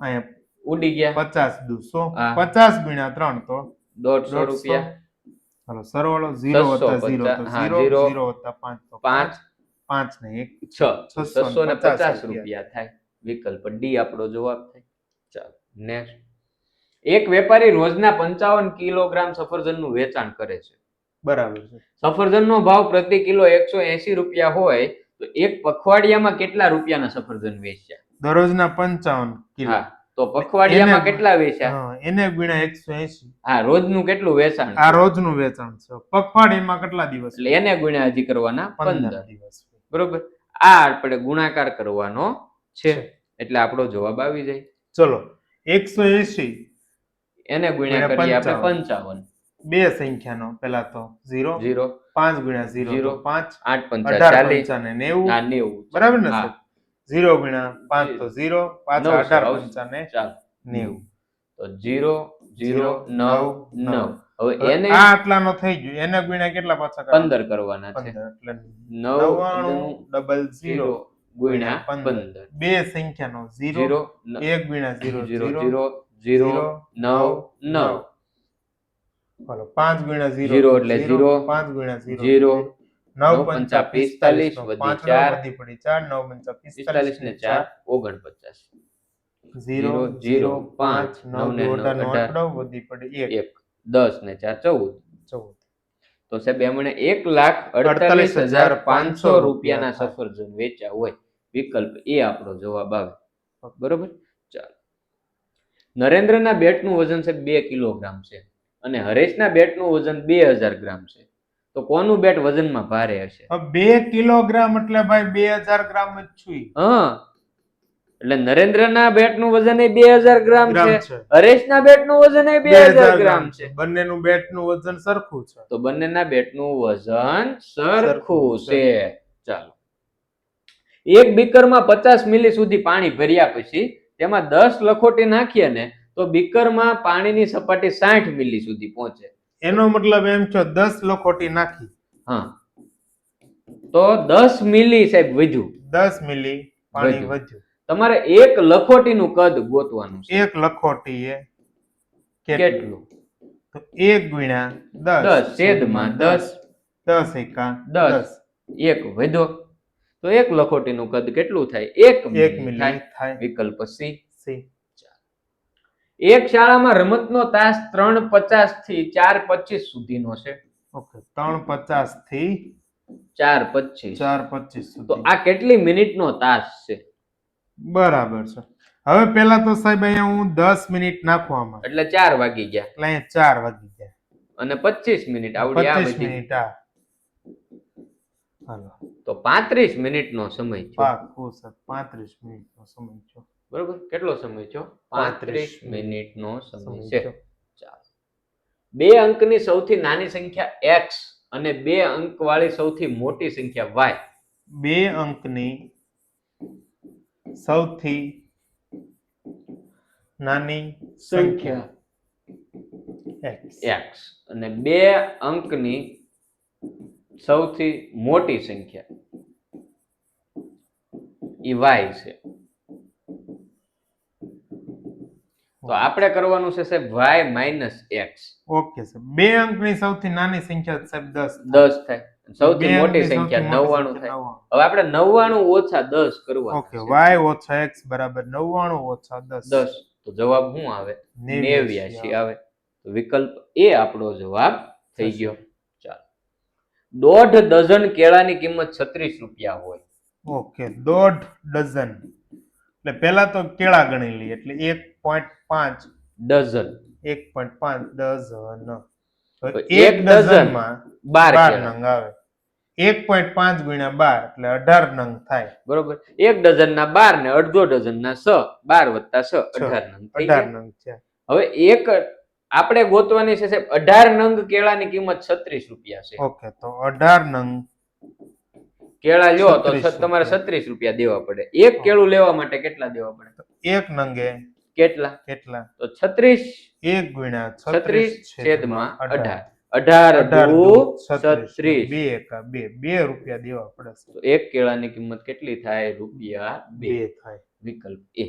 અહીંયા ઉડી ગયા. 50 દુ 100. 50 ગુણ્યા 3 તો 150 રૂપિયા. હાલો સરવાળો 0 વત્તા 0 તો 0 0 વત્તા 5 તો 5 5 ને 1 650 રૂપિયા થાય. વિકલ્પ ડી આપણો જવાબ થાય. ચાલો નેક્સ્ટ. એક વેપારી રોજના 55 કિલોગ્રામ સફરજનનું વેચાણ કરે છે. બરાબર છે. સફરજનનો ભાવ પ્રતિ કિલો 180 રૂપિયા હોય તો એક પખવાડિયામાં કેટલા રૂપિયાના સફરજન વેચ્યા? દરરોજના 55 કિલો. હા, તો પખવાડિયામાં કેટલા વેચ્યા? એને ગુણ્યા 180. હા, રોજનું કેટલું વેચાણ? આ રોજનું વેચાણ છે. પખવાડિયામાં કેટલા દિવસ? એટલે એને ગુણ્યા હજી કરવાના 15 દિવસ. બરોબર. આ આપણે ગુણાકાર કરવાનો છે એટલે આપણો જવાબ આવી જાય. ચલો 180 એને ગુણ્યા કરીએ આપણે 55. બે સંખ્યાનો પેલા તો 0 0 5 ગુણ્યા 0 0 તો 5 8 5 18 40 પંચાને 90 આ 90. બરાબર ને હા. સાહેબ 0 ગુણ્યા 5 તો 0 પાછા 18 પંચાને ચાલો 90 તો 0 0 9 9. હવે હવે એને આ આટલાનો થઈ ગયું એને ગુણ્યા કેટલા પાછા કરવાના? 15 કરવાના છે. 15 એટલે 99 00 ગુણ્યા 15. બે સંખ્યાનો 0 0 1 ગુણ્યા 0 0 0 0 9 9. બોલો 5 ગુણ્યા 0 0 એટલે 0 5 ગુણ્યા 0 0 9 પંચા 45 વધી 5 ચાર. વધી પડી 4 9 પંચા 45 ને 4 49. 0 0 5 9 9 18 નો 18 આંકડો વધી પડી 1 10 ને 4 14. 14 તો સાહેબ એમણે 1,48,500 રૂપિયાના સફરજન વેચ્યા હોય. વિકલ્પ એ આપણો જવાબ આવે. બરોબર. ચાલો, નરેન્દ્રના બેટનું વજન છે 2 કિલોગ્રામ છે અને હરેશના બેટનું વજન 2000 ગ્રામ છે. તો કોનું બેટ વજનમાં ભારે હશે? 2 કિલોગ્રામ એટલે ભાઈ 2000 ગ્રામ જ છુઈ. હા, એટલે નરેન્દ્રના બેટનું વજન એ 2000 ગ્રામ ગ્રામ છે, છે. હરેશના બેટનું વજન એ 2000 ગ્રામ છે. બંનેનું બેટનું વજન સરખું છે. તો બંનેના બેટનું વજન સરખું છે. ચાલો, એક બીકરમાં 50 મિલી સુધી પાણી ભર્યા પછી તેમાં 10 લખોટી નાખીએ ને તો બીકરમાં પાણીની સપાટી 60 મિલી સુધી પહોંચે. એનો મતલબ એમ છે 10 લખોટી નાખી. હા, તો 10 મિલી સાહેબ વધ્યું. 10 મિલી પાણી વધ્યું. વધ્યું. તમારે એક લખોટીનું કદ ગોતવાનું છે. એક લખોટી એ કેટલું? તો 1 ગુણ્યા 10 છેદમાં 10. 10 એકા 10. 1 વધ્યો તો એક લખોટીનું કદ કેટલું થાય? 1 1 મિલી મિલી થાય. થાય. વિકલ્પ સી. સી. એક શાળામાં રમતનો તાસ 3:50 થી 4:25 સુધીનો છે. ઓકે 3:50 થી 4:25. 4:25 તો સુધી. આ કેટલી મિનિટનો તાસ છે? બરાબર છે. હવે પેલા તો સાહેબ અહીંયા હું 10 મિનિટ નાખવામાં એટલે 4 વાગી ગયા એટલે અહીંયા 4 વાગી ગયા અને 25 મિનિટ આવડી આ 25 બધી. મિનિટ આ હાલો તો 35 મિનિટનો સમય છે. પાકું સર 35 મિનિટનો સમય છે. બરોબર. કેટલો સમય છે? 35 મિનિટનો સમય છે. ચાલો, 2 અંકની સૌથી નાની સંખ્યા x અને 2 અંક વાળી સૌથી મોટી સંખ્યા y. 2 અંકની સૌથી નાની સંખ્યા x x અને 2 અંકની સૌથી મોટી સંખ્યા ઈ y છે. તો આપણે કરવાનું છે સાહેબ y minus x. Okay sir 2 અંકની સૌથી નાની સંખ્યા સાહેબ 10 10 થાય. સૌથી બે મોટી અંકની સંખ્યા સૌથી 99 મોટી થાય. સંખ્યા હવે આપણે 99 ઓછા 10 કરવાના ઓકે છે. y ઓછા x બરાબર 99 ઓછા 10 10. તો જવાબ શું આવે? 89 આવે. તો વિકલ્પ એ આપણો જવાબ થઈ ગયો. ચાલો, 1.5 ડઝન કેળાની કિંમત 36 રૂપિયા હોય. ઓકે 1.5 ડઝન એટલે પહેલા તો કેળા ગણી લઈએ એટલે 1.5 ડઝન 1.5 ડઝન તો તો 1 એક ડઝનમાં 12 12 કેળા. નંગ આવે 1.5 ગુણ્યા 12 એટલે 18 નંગ થાય. બરોબર. 1 ડઝનના 12 ને અડધો ડઝનના 6, 12 + 6 18 નંગ થઈ 18 ગયા. નંગ છે. હવે એક આપણે ગોતવાની છે સાહેબ 18 નંગ કેળાની કિંમત 36 રૂપિયા છે. ઓકે તો 18 નંગ કેળા લ્યો તો 36 તમારે 36 રૂપિયા દેવા પડે. એક કેળું લેવા માટે કેટલા દેવા પડે? એક નંગે કેટલા? કેટલા તો 36 1 ગુણ્યા 36 છેદમાં 18. 18 18 દુ દુ 36 36. 2 એકા 2 રૂપિયા દેવા પડે તો એક કેળાની કિંમત કેટલી થાય? રૂપિયા 2. 2 થાય. વિકલ્પ એ.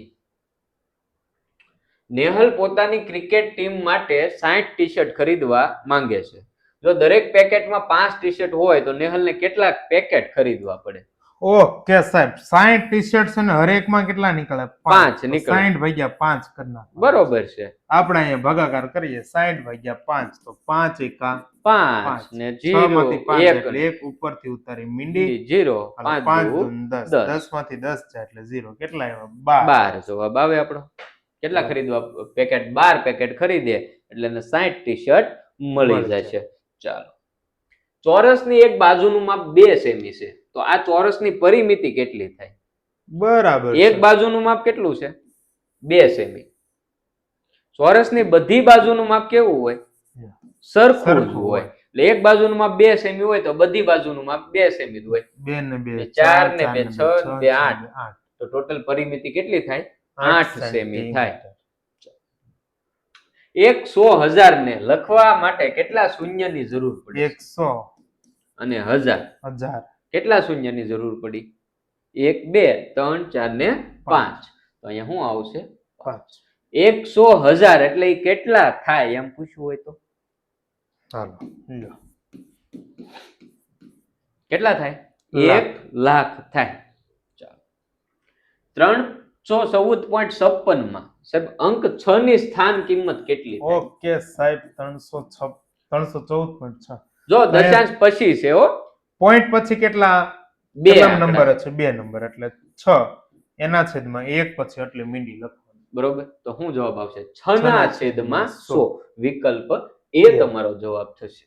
નેહલ પોતાની ક્રિકેટ ટીમ માટે 60 ટી-શર્ટ ખરીદવા માંગે છે. જો દરેક પેકેટમાં 5 ટી-શર્ટ હોય તો નેહલને કેટલા પેકેટ ખરીદવા પડે? ઓકે સાહેબ 60 ટી-શર્ટ છે ને હરેકમાં કેટલા નીકળે? 5 નીકળે. 60 ભાગ્યા 5 કરી નાખો. બરોબર છે. આપણે અહીંયા ભાગાકાર કરીએ 60 ભાગ્યા 5 તો 5 એકા 5 ને 6 0 માંથી 5 1 એટલે 1 ઉપરથી ઉતારી મીંડી 0 5 5 દુ 10 10 માંથી 10 જાય એટલે 0 કેટલા આવ્યા 12 12 જવાબ આવે આપણો. કેટલા ખરીદવા પેકેટ? 12 પેકેટ ખરીદે એટલે એને 60 ટી-શર્ટ મળી જાય છે. ચાલો, ચોરસની એક બાજુનું માપ 2 સેમી છે તો આ ચોરસની પરિમિતિ કેટલી થાય? બરાબર એક બાજુનું માપ કેટલું છે 2 સેમી. ચોરસની બધી બાજુનું માપ કેવું હોય સરખું જ હોય. એટલે એક બાજુનું માપ 2 સેમી હોય તો બધી બાજુનું માપ 2 સેમી જ હોય. 2 ને 2 4 ને 2 6 ને 2 8. તો ટોટલ પરિમિતિ કેટલી થાય 8 સેમી થાય. 100,000 ને લખવા માટે કેટલા શૂન્યની જરૂર પડી? 100 અને 1000 કેટલા શૂન્યની જરૂર પડી? 1 2 3 4 ને 5. તો અહીંયા શું આવશે 5. 100,000 એટલે એ કેટલા થાય એમ પૂછવું હોય તો ચાલો લ્યો કેટલા થાય 1 લાખ થાય. ચાલો 314.56 માં સાહેબ અંક 6 ની સ્થાન કિંમત કેટલી થાય? ઓકે સાહેબ 314.6. જો દશાંશ પછી છે હો, પોઈન્ટ પછી કેટલા બે નંબર છે? 2 નંબર એટલે 6 એના છેદમાં 1 પછી એટલે મીંડી લખવાનું. બરોબર. તો શું જવાબ આવશે 6 ના છેદમાં 100. વિકલ્પ એ તમારો જવાબ થશે.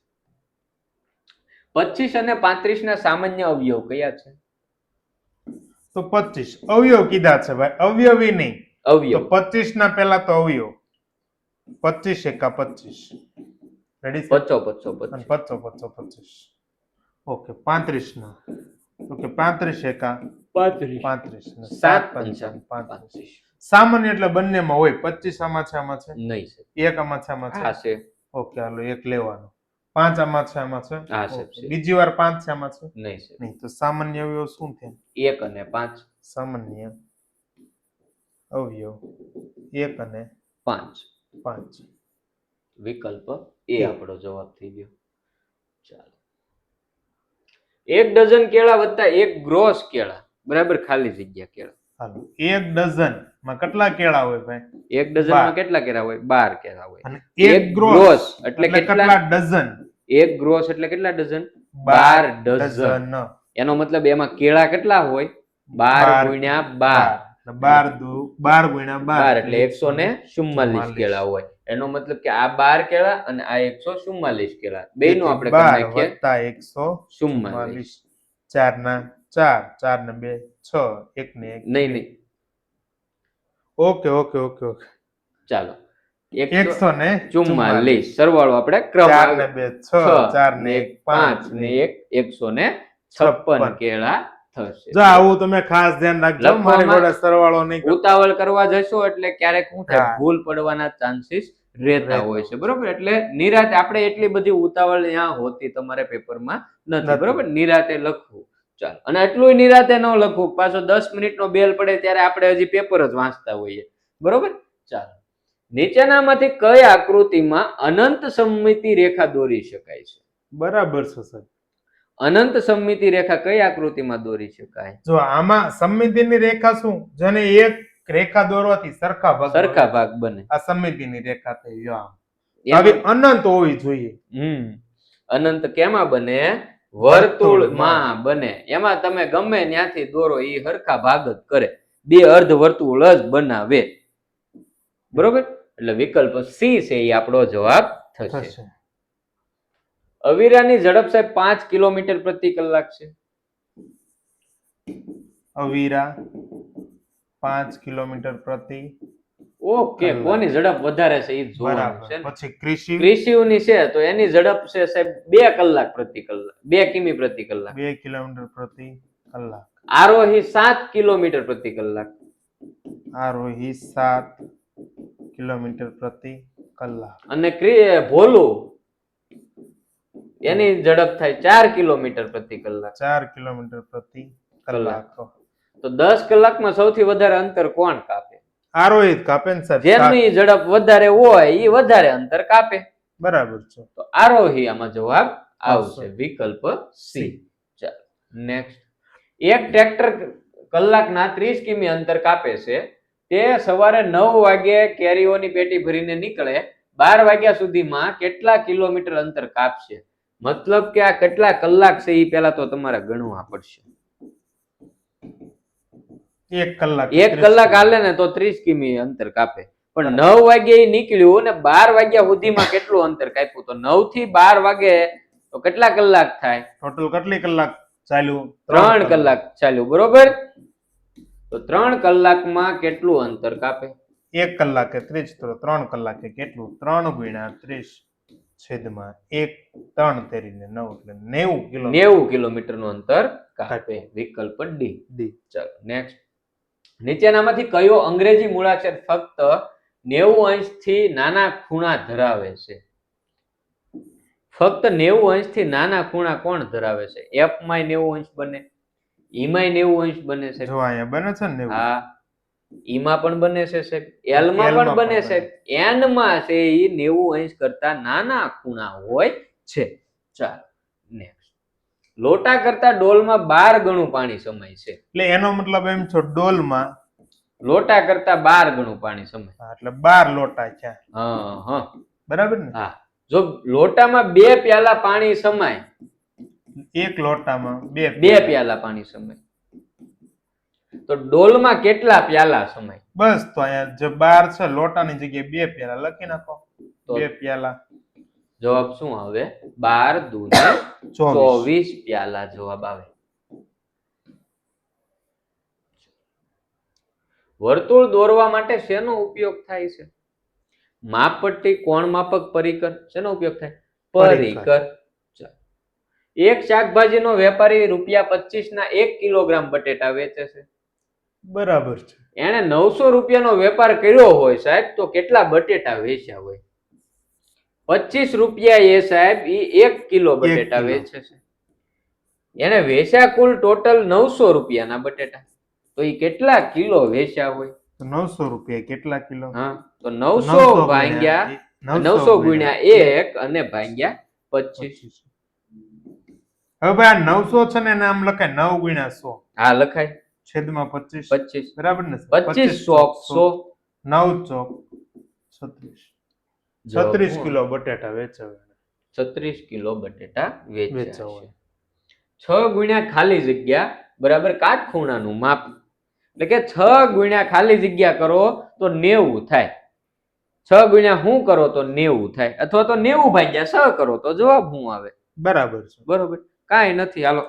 25 અને 35 ના સામાન્ય અવયવ કયા છે? તો 25 અવયવ કીધા છે ભાઈ, અવયવી નહીં. અવયવ તો 25 ના પહેલા તો અવયવ 25 એકા 25 રેડી છે? 55 અને 55 ઓકે 35 ના ઓકે 35 એકા 35 ને 7 પંચાવન 35. સામાન્ય એટલે બંનેમાં હોય. 25 આમાં છે આમાં છે નહીં છે. એક આમાં છે આમાં હા છે. છે. ઓકે હાલો એક લેવાનો. 5 આમાં છે આમાં છે. હા છે. ઓકે. બીજી વાર 5 છે આમાં છે નહીં છે. નહીં. તો સામાન્ય અવયવ શું થાય? 1 અને 5. સામાન્ય અવયવ 1 અને 5. 5. વિકલ્પ એ આપણો જવાબ થઈ ગયો. ચાલો 1 ડઝન કેળા વત્તા 1 ગ્રોસ કેળા બરાબર ખાલી જગ્યા કેળા. હાલો 1 ડઝન માં કેટલા કેળા હોય ભાઈ? 1 ડઝન માં કેટલા કેળા હોય? 12 કેળા હોય. અને 1 ગ્રોસ એટલે કેટલા ડઝન? 1 ગ્રોસ એટલે કેટલા ડઝન? 12 ડઝન. એનો મતલબ એમાં કેળા કેટલા હોય? 12 ગુણ્યા 12. 12 ગુણ્યા 12 એટલે 144 કેળા હોય. એનો મતલબ કે આ 12 કેળા અને આ 144 કેળા બેયનું આપણે કરી નાખીએ 144. 4 ના 4 4 ને 2 6 1 ને 1 નહીં. ઓકે ઓકે ઓકે ઓકે ચાલો 144 સરવાળો આપણે ક્રમ 4 ને 2 6 4 ને 1 5 ને 1 156 કેળા થશે. જો આવું તમે ખાસ ધ્યાન રાખજો. મારી જોડે સરવાળો નહીં કરતા. ઉતાવળ કરવા જશો એટલે ક્યારેક શું થાય ભૂલ પડવાના ચાન્સીસ રહેતા હોય છે. બરોબર. એટલે નિરાતે આપણે એટલી બધી ઉતાવળ ત્યાં હોતી તમારે પેપરમાં નથી. બરોબર. નિરાતે લખવું. ચાલો અને એટલું નિરાતે ન લખવું પાછો 10 મિનિટનો બેલ પડે ત્યારે આપણે હજી પેપર જ વાંચતા હોઈએ. બરોબર. ચાલો નીચેનામાંથી કઈ આકૃતિમાં અનંત સમમિતિ રેખા દોરી શકાય છે? બરાબર છે સર. અનંત સમમિતિ રેખા કઈ આકૃતિમાં દોરી શકાય? જો આમાં સમમિતિની રેખા શું? જેને એક રેખા દોરવાથી સરખા ભાગ બને. આ સમમિતિની રેખા થઈ. જો આવી અનંત હોવી જોઈએ. અનંત કેમાં બને? વર્તુળમાં બને. એમાં તમે ગમે ત્યાંથી દોરો એ સરખા ભાગ જ કરે. બે અર્ધ વર્તુળ જ બનાવે. બરોબર. એટલે વિકલ્પ સી છે એ આપણો જવાબ થશે. અવીરાની ઝડપ સાહેબ 5 કિલોમીટર પ્રતિ કલાક છે. અવીરા 5 કિલોમીટર પ્રતિ. ઓકે. કોની ઝડપ વધારે છે એ જોવાનું છે. પછી ક્રિશિવની છે તો એની ઝડપ છે સાહેબ 2 કલાક પ્રતિ કલાક 2 કિમી પ્રતિ કલાક. 2 કિલોમીટર પ્રતિ કલાક. આરોહી 7 કિલોમીટર પ્રતિ કલાક. આરોહી 7 કિલોમીટર પ્રતિ કલાક. અને ભોલું એની ઝડપ થાય 4 કિલોમીટર પ્રતિ કલાક. 4 કિલોમીટર પ્રતિ કલાક. તો 10 કલાકમાં સૌથી વધારે અંતર કોણ કાપે? આરોહી કાપે ને સાહેબ. જેમની ઝડપ વધારે હોય એ વધારે અંતર કાપે. બરાબર છે. તો આરોહી આમાં જવાબ આવશે. વિકલ્પ સી. ચાલો નેક્સ્ટ. એક ટ્રેક્ટર કલાકના 30 કિમી અંતર કાપે છે. તે સવારે 9 વાગે કેરીઓની પેટી ભરીને નીકળે 12 વાગ્યા સુધીમાં કેટલા કિલોમીટર અંતર કાપશે? મતલબ કે આ કેટલા કલાક છે એ પહેલા તો તમારે ગણવા પડશે. 1 કલાક. 1 કલાક હાલે ને તો 30 કિમી અંતર કાપે. પણ 9 વાગે નીકળ્યું ને 12 વાગ્યા સુધીમાં કેટલું અંતર કાપ્યું? તો 9 થી 12 વાગે તો કેટલા કલાક થાય? ટોટલ કેટલી કલાક ચાલ્યું? 3 કલાક ચાલ્યું. બરોબર. તો 3 કલાકમાં કેટલું અંતર કાપે? 1 કલાકે 30 તો 3 કલાકે કેટલું? 3 ગુણ્યા 30 છેદમાં 1 3 તેરીને 9 એટલે 90 કિલોમીટર. 90 કિલોમીટરનું અંતર કાપે. વિકલ્પ ડી. ડી. ચાલો નેક્સ્ટ. નીચેનામાંથી કયો અંગ્રેજી મૂળાક્ષર ફક્ત 90 અંશથી નાના ખૂણા ધરાવે છે? ફક્ત 90 અંશથી નાના ખૂણા કોણ ધરાવે છે? એફ માં 90 અંશ બને, ઈ માં 90 અંશ બને છે. જો અહીંયા બને છે ને 90. હા, ઈ માં પણ બને છે સાહેબ, એલ માં પણ બને છે, એન માં છે ઈ 90 અંશ કરતા નાના ખૂણા હોય છે. ચાલો નેક્સ્ટ. લોટા કરતા ડોલમાં 12 ગણું પાણી સમાય છે. એટલે એનો મતલબ એમ છો ડોલમાં લોટા કરતા 12 ગણું પાણી સમાય. હા, એટલે 12 લોટા છે. હા બરાબર ને? હા. જો લોટામાં 2 પ્યાલા પાણી સમાય, એક લોટામાં 2 પ્યાલા પાણી સમાય, તો ડોલમાં કેટલા પ્યાલા સમાય? બસ તો અહીંયા જે 12 છે લોટાની જગ્યાએ 2 પ્યાલા લખી નાખો. તો 2 પ્યાલા. જવાબ શું આવે? 12 દૂને 24 પ્યાલા જવાબ આવે. વર્તુળ દોરવા માટે શેનો ઉપયોગ થાય છે? માપપટ્ટી, કોણ માપક, પરિકર. શેનો ઉપયોગ થાય? પરિકર. એક શાકભાજીનો વેપારી ₹25 ના 1 કિલોગ્રામ બટેટા વેચે છે. બરાબર છે. એને 900 રૂપિયાનો વેપાર કર્યો હોય સાહેબ, તો કેટલા બટેટા વેચ્યા હોય? 25 રૂપિયા એ સાહેબ ઈ 1 કિલો બટેટા વેચે છે. એને વેચ્યા કુલ ટોટલ 900 રૂપિયાના બટેટા, તો ઈ કેટલા કિલો વેચ્યા હોય? 900 રૂપિયા કેટલા કિલો? હા, તો 900 ભાગ્યા 900 ગુણ્યા 1 અને ભાગ્યા 25. હવે ભાઈ આ 900 છે ને એને આમ લખાય 9 ગુણ્યા 100. હા લખાય. છેદમાં 25. 25. બરાબર ને? 25 ચોક 100. 9 ચોક 36. 36 કિલો બટેટા વેચાવે. 36 કિલો બટેટા વેચાય વેચાવે. છે. 6 ગુણ્યા ખાલી જગ્યા બરાબર કાટખૂણાનું માપ. એટલે કે 6 ગુણ્યા ખાલી જગ્યા કરો તો 90 થાય. 6 ગુણ્યા શું કરો તો 90 થાય, અથવા તો 90 ભાગ્યા 6 કરો તો જવાબ શું આવે? બરાબર છે. બરોબર, કાંઈ નથી. હાલો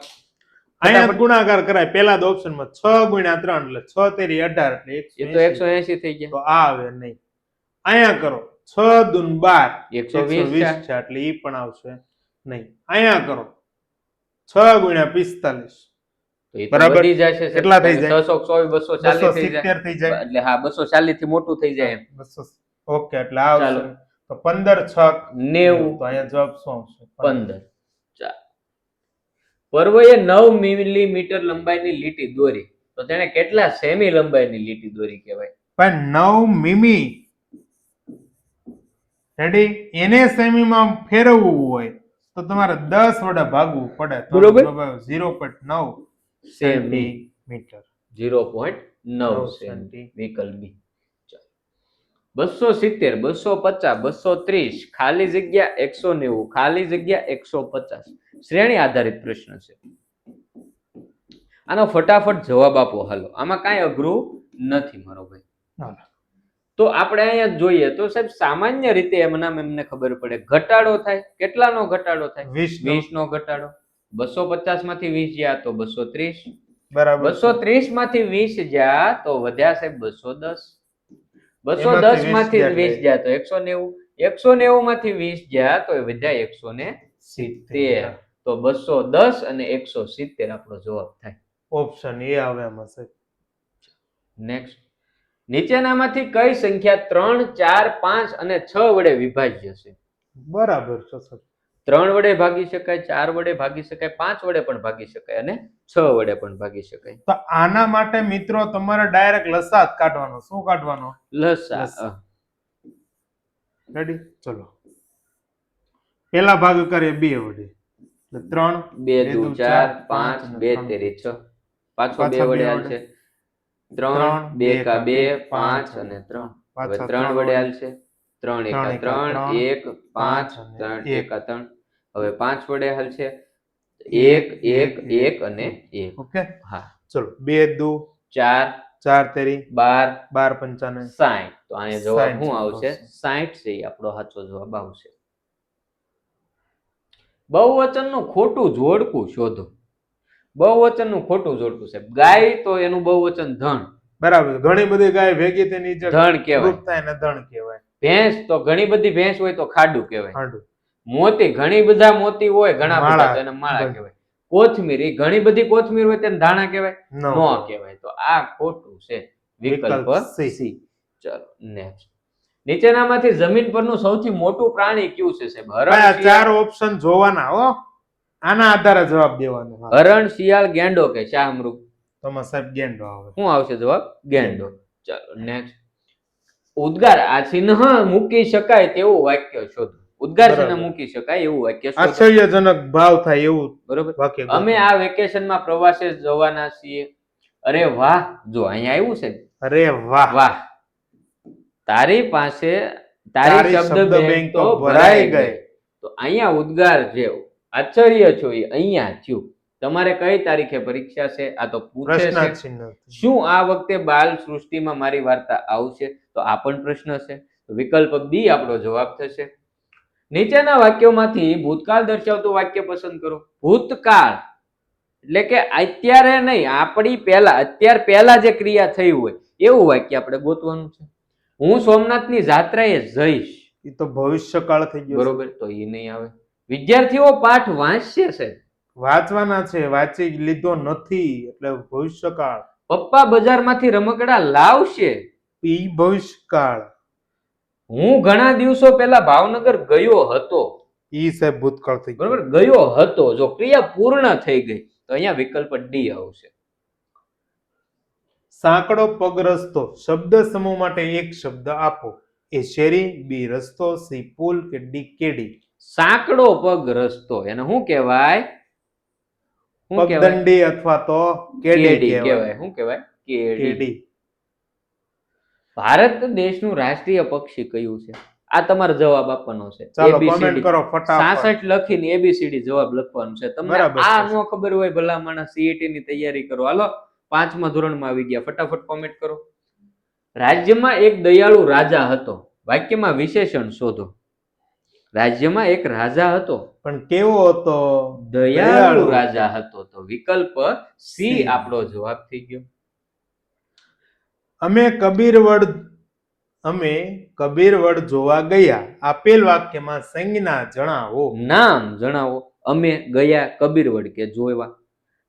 અહીંયા ગુણાકાર કરાય. પહેલા તો ઓપ્શનમાં 6 ગુણ્યા 3 એટલે 6 તેરી 18 એટલે એ તો 180 થઈ ગયા. તો આ આવે નહીં. અહીંયા કરો 6 દૂન 12 120 છે એટલે ઈ પણ આવશે નહીં. અહીંયા કરો 6 ગુણ્યા 45 તો એ બરાબર. વધી જશે. કેટલા થઈ જાય? 624 240 થઈ જાય. 270 થઈ જાય. એટલે હા 240 થી મોટું થઈ જાય એમ. 200. ઓકે, એટલે આ ચાલો. આવશે તો 15 6 90. તો અહીંયા જવાબ શું આવશે? 15. ચાલો. પર્વએ 9 મિલીમીટર લંબાઈની લીટી દોરી, તો તેને કેટલા સેમી લંબાઈની લીટી દોરી કહેવાય? ભાઈ 9 મીમી. રેડી? એને સેમીમાં ફેરવવું હોય તો તમારે 10 વડે ભાગવું પડે. બરોબર. 0.9 સેન્ટીમીટર. 0.9 સેમી. વિકલ્પ બી. 270, 250, 230, ખાલી જગ્યા 190, ખાલી જગ્યા 150 શ્રેણી આધારિત પ્રશ્ન છે. આનો ફટાફટ જવાબ આપો. હાલો, આમાં કાંઈ અઘરું નથી મારો ભાઈ. તો આપણે અહીંયા જોઈએ તો સાહેબ સામાન્ય રીતે એમને ખબર પડે ઘટાડો થાય. કેટલાનો ઘટાડો થાય? 20 નો ઘટાડો. 250 માંથી 20 ગયા તો 230. બરાબર. 230 માંથી 20 ગયા તો વધ્યા સાહેબ 210. 210 માંથી 20 ગયા તો 190. 190 માંથી 20 ગયા તો વધ્યા 170. તો 210 અને 170 આપણો જવાબ થાય. ઓપ્શન એ આવે આમાં સાહેબ. નેક્સ્ટ. નીચેનામાંથી કઈ સંખ્યા 3, 4, 5 અને 6 વડે વિભાજ્ય છે? બરાબર છે સર. 3 વડે ભાગી શકાય, 4 વડે ભાગી શકાય, 5 વડે પણ ભાગી શકાય અને 6 વડે પણ ભાગી શકાય. તો આના માટે મિત્રો તમારે ડાયરેક્ટ લસા જ કાઢવાનો. શું કાઢવાનો? લસા. રેડી? ચલો. પેલા ભાગ કરીએ 2 વડે. 3 2 દુ 4 5 2 તેરી 6. પાછો 2 વડે હાલશે. 3 2 કા 2 5 અને 3. હવે 3 વડે હાલશે. 3 1 3 1 5 3 1 3. હવે 5 વડે હાલશે. 1 1 1 અને 1. ઓકે. હા, ચલો. 2 દુ 4 4 તેરી 12 12 પંચાને 60. તો આનો જવાબ શું આવશે? 60 છે. આપણો સાચો જવાબ આવશે. બહુવચનનું ખોટું જોડકું શોધો. બહુવચન નું ખોટું જોડતું છે. ગાય તો એનું બહુવચન ધણ. બરાબર. ઘણી બધી ગાય ભેગી તેની જે ધણ કહેવાય. ગ્રુપ થાય ને ધણ કહેવાય. ભેંસ તો ઘણી બધી ભેંસ હોય તો ખાડું કહેવાય. ખાંડું. મોતી ઘણી બધા મોતી હોય ઘણા બધા માળા. તો એને માળા કહેવાય. કોથમીર એ ઘણી બધી કોથમીર હોય તેને ધાણા કહેવાય નો નો કહેવાય. તો આ ખોટું છે. વિકલ્પ C. સી. ચલો નેક્સ્ટ. નીચેનામાંથી જમીન પરનું સૌથી મોટું પ્રાણી કયું છે સાહેબ? ભાઈ આ ચાર ઓપ્શન જોવાના હો, આના આધારે જવાબ દેવાનો. હા. હરણ, શિયાળ, ગેંડો કે શાહમૃગ? તમારે સાહેબ ગેંડો આવે. શું આવશે જવાબ? ગેંડો. ચાલો નેક્સ્ટ. ઉદ્ગાર આ ચિહ્ન મૂકી શકાય તેવું વાક્ય શોધો. ઉદ્ગાર ચિહ્ન બરાબર. મૂકી શકાય એવું વાક્ય શોધો. આશ્ચર્યજનક ભાવ થાય એવું બરોબર. વાક્ય. અમે આ વેકેશનમાં પ્રવાસે જવાના છીએ. અરે વાહ, જો અહીંયા આવ્યું છે. અરે વાહ. વાહ. તારી પાસે તારી શબ્દ બેંક તો ભરાઈ ગઈ. તો અહીંયા ઉદ્ગાર જે આશ્ચર્ય છો એ અહીંયા થયું. તમારે કઈ તારીખે પરીક્ષા છે આ તો પૂછે છે. પ્રશ્ન ચિહ્ન. શું આ વખતે બાલ સૃષ્ટિમાં મારી વાર્તા આવશે? તો આ પણ પ્રશ્ન છે. વિકલ્પ બી આપણો જવાબ થશે. નીચેના વાક્યોમાંથી ભૂતકાળ દર્શાવતું વાક્ય પસંદ કરો. ભૂતકાળ એટલે કે અત્યારે નહીં, આપણી પહેલા, અત્યાર પહેલા જે ક્રિયા થઈ હોય એવું વાક્ય આપણે ગોતવાનું છે. હું સોમનાથની જાત્રાએ જઈશ. એ તો ભવિષ્યકાળ થઈ ગયો. બરોબર, તો એ નહીં આવે. વિદ્યાર્થીઓ પાઠ વાંચશે છે. વાંચવાના છે, વાંચી લીધો નથી એટલે ભવિષ્યકાળ. પપ્પા બજારમાંથી રમકડા લાવશે. ઈ ભવિષ્યકાળ. હું ઘણા દિવસો પહેલા ભાવનગર ગયો હતો. ઈ સાહેબ ભૂતકાળ થઈ ગયો. બરોબર, ગયો હતો. જો ક્રિયા પૂર્ણ થઈ ગઈ તો અહીંયા વિકલ્પ ડી આવશે. સાંકડો પગ રસ્તો શબ્દ સમૂહ માટે એક શબ્દ આપો. એ શેરી, બી રસ્તો, સી પુલ કે ડી કેડી? સાંકડો પગ રસ્તો એને શું કહેવાય? શું કહેવાય? પગદંડી અથવા તો કેડી કેડી કહેવાય. કહેવાય. શું કહેવાય? કેડી. કેડી. ભારત દેશનું રાષ્ટ્રીય પક્ષી કયું છે? આ તમારો જવાબ આપવાનો છે. ચાલો ABCD. કોમેન્ટ કરો ફટાફટ. 66 લખીને ABCD જવાબ લખવાનું છે. તમને બરાબર આ છે. નો ખબર હોય ભલા માણસ CET ની તૈયારી કરો. હાલો 5મા ધોરણમાં આવી ગયા, ફટાફટ કોમેન્ટ કરો. રાજ્યમાં એક દયાળુ રાજા હતો. વાક્યમાં વિશેષણ શોધો. રાજ્યમાં એક રાજા હતો. પણ કેવો હતો? દયાળુ રાજા હતો. તો વિકલ્પ સી C. આપણો જવાબ થઈ ગયો. અમે કબીરવડ જોવા ગયા. આપેલ વાક્યમાં સંજ્ઞા જણાવો. નામ જણાવો. અમે ગયા કબીરવડ કે જોવા.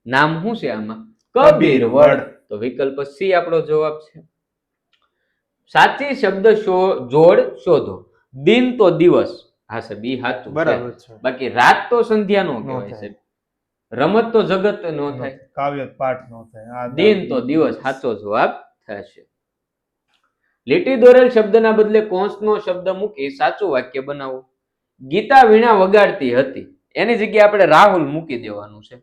નામ શું છે આમાં? કબીરવડ. કબીરવડ. તો વિકલ્પ સી આપણો જવાબ છે. સાચી શબ્દ જોડ શોધો. દિન તો દિવસ. હા સાહેબ ઈ સાચું છે. બરાબર છે. બાકી રાત તો સંધ્યા નો નો કહેવાય થાય. સાહેબ. રમત તો જગત નો થાય. કાવ્ય પાઠ નો થાય. આ દિન તો દિવસ સાચો જવાબ થશે. લીટી દોરેલ શબ્દના બદલે કૌંસનો શબ્દ મૂકી સાચું વાક્ય બનાવો. ગીતા વીણા વગાડતી હતી. એની જગ્યાએ આપણે રાહુલ મૂકી દેવાનું છે.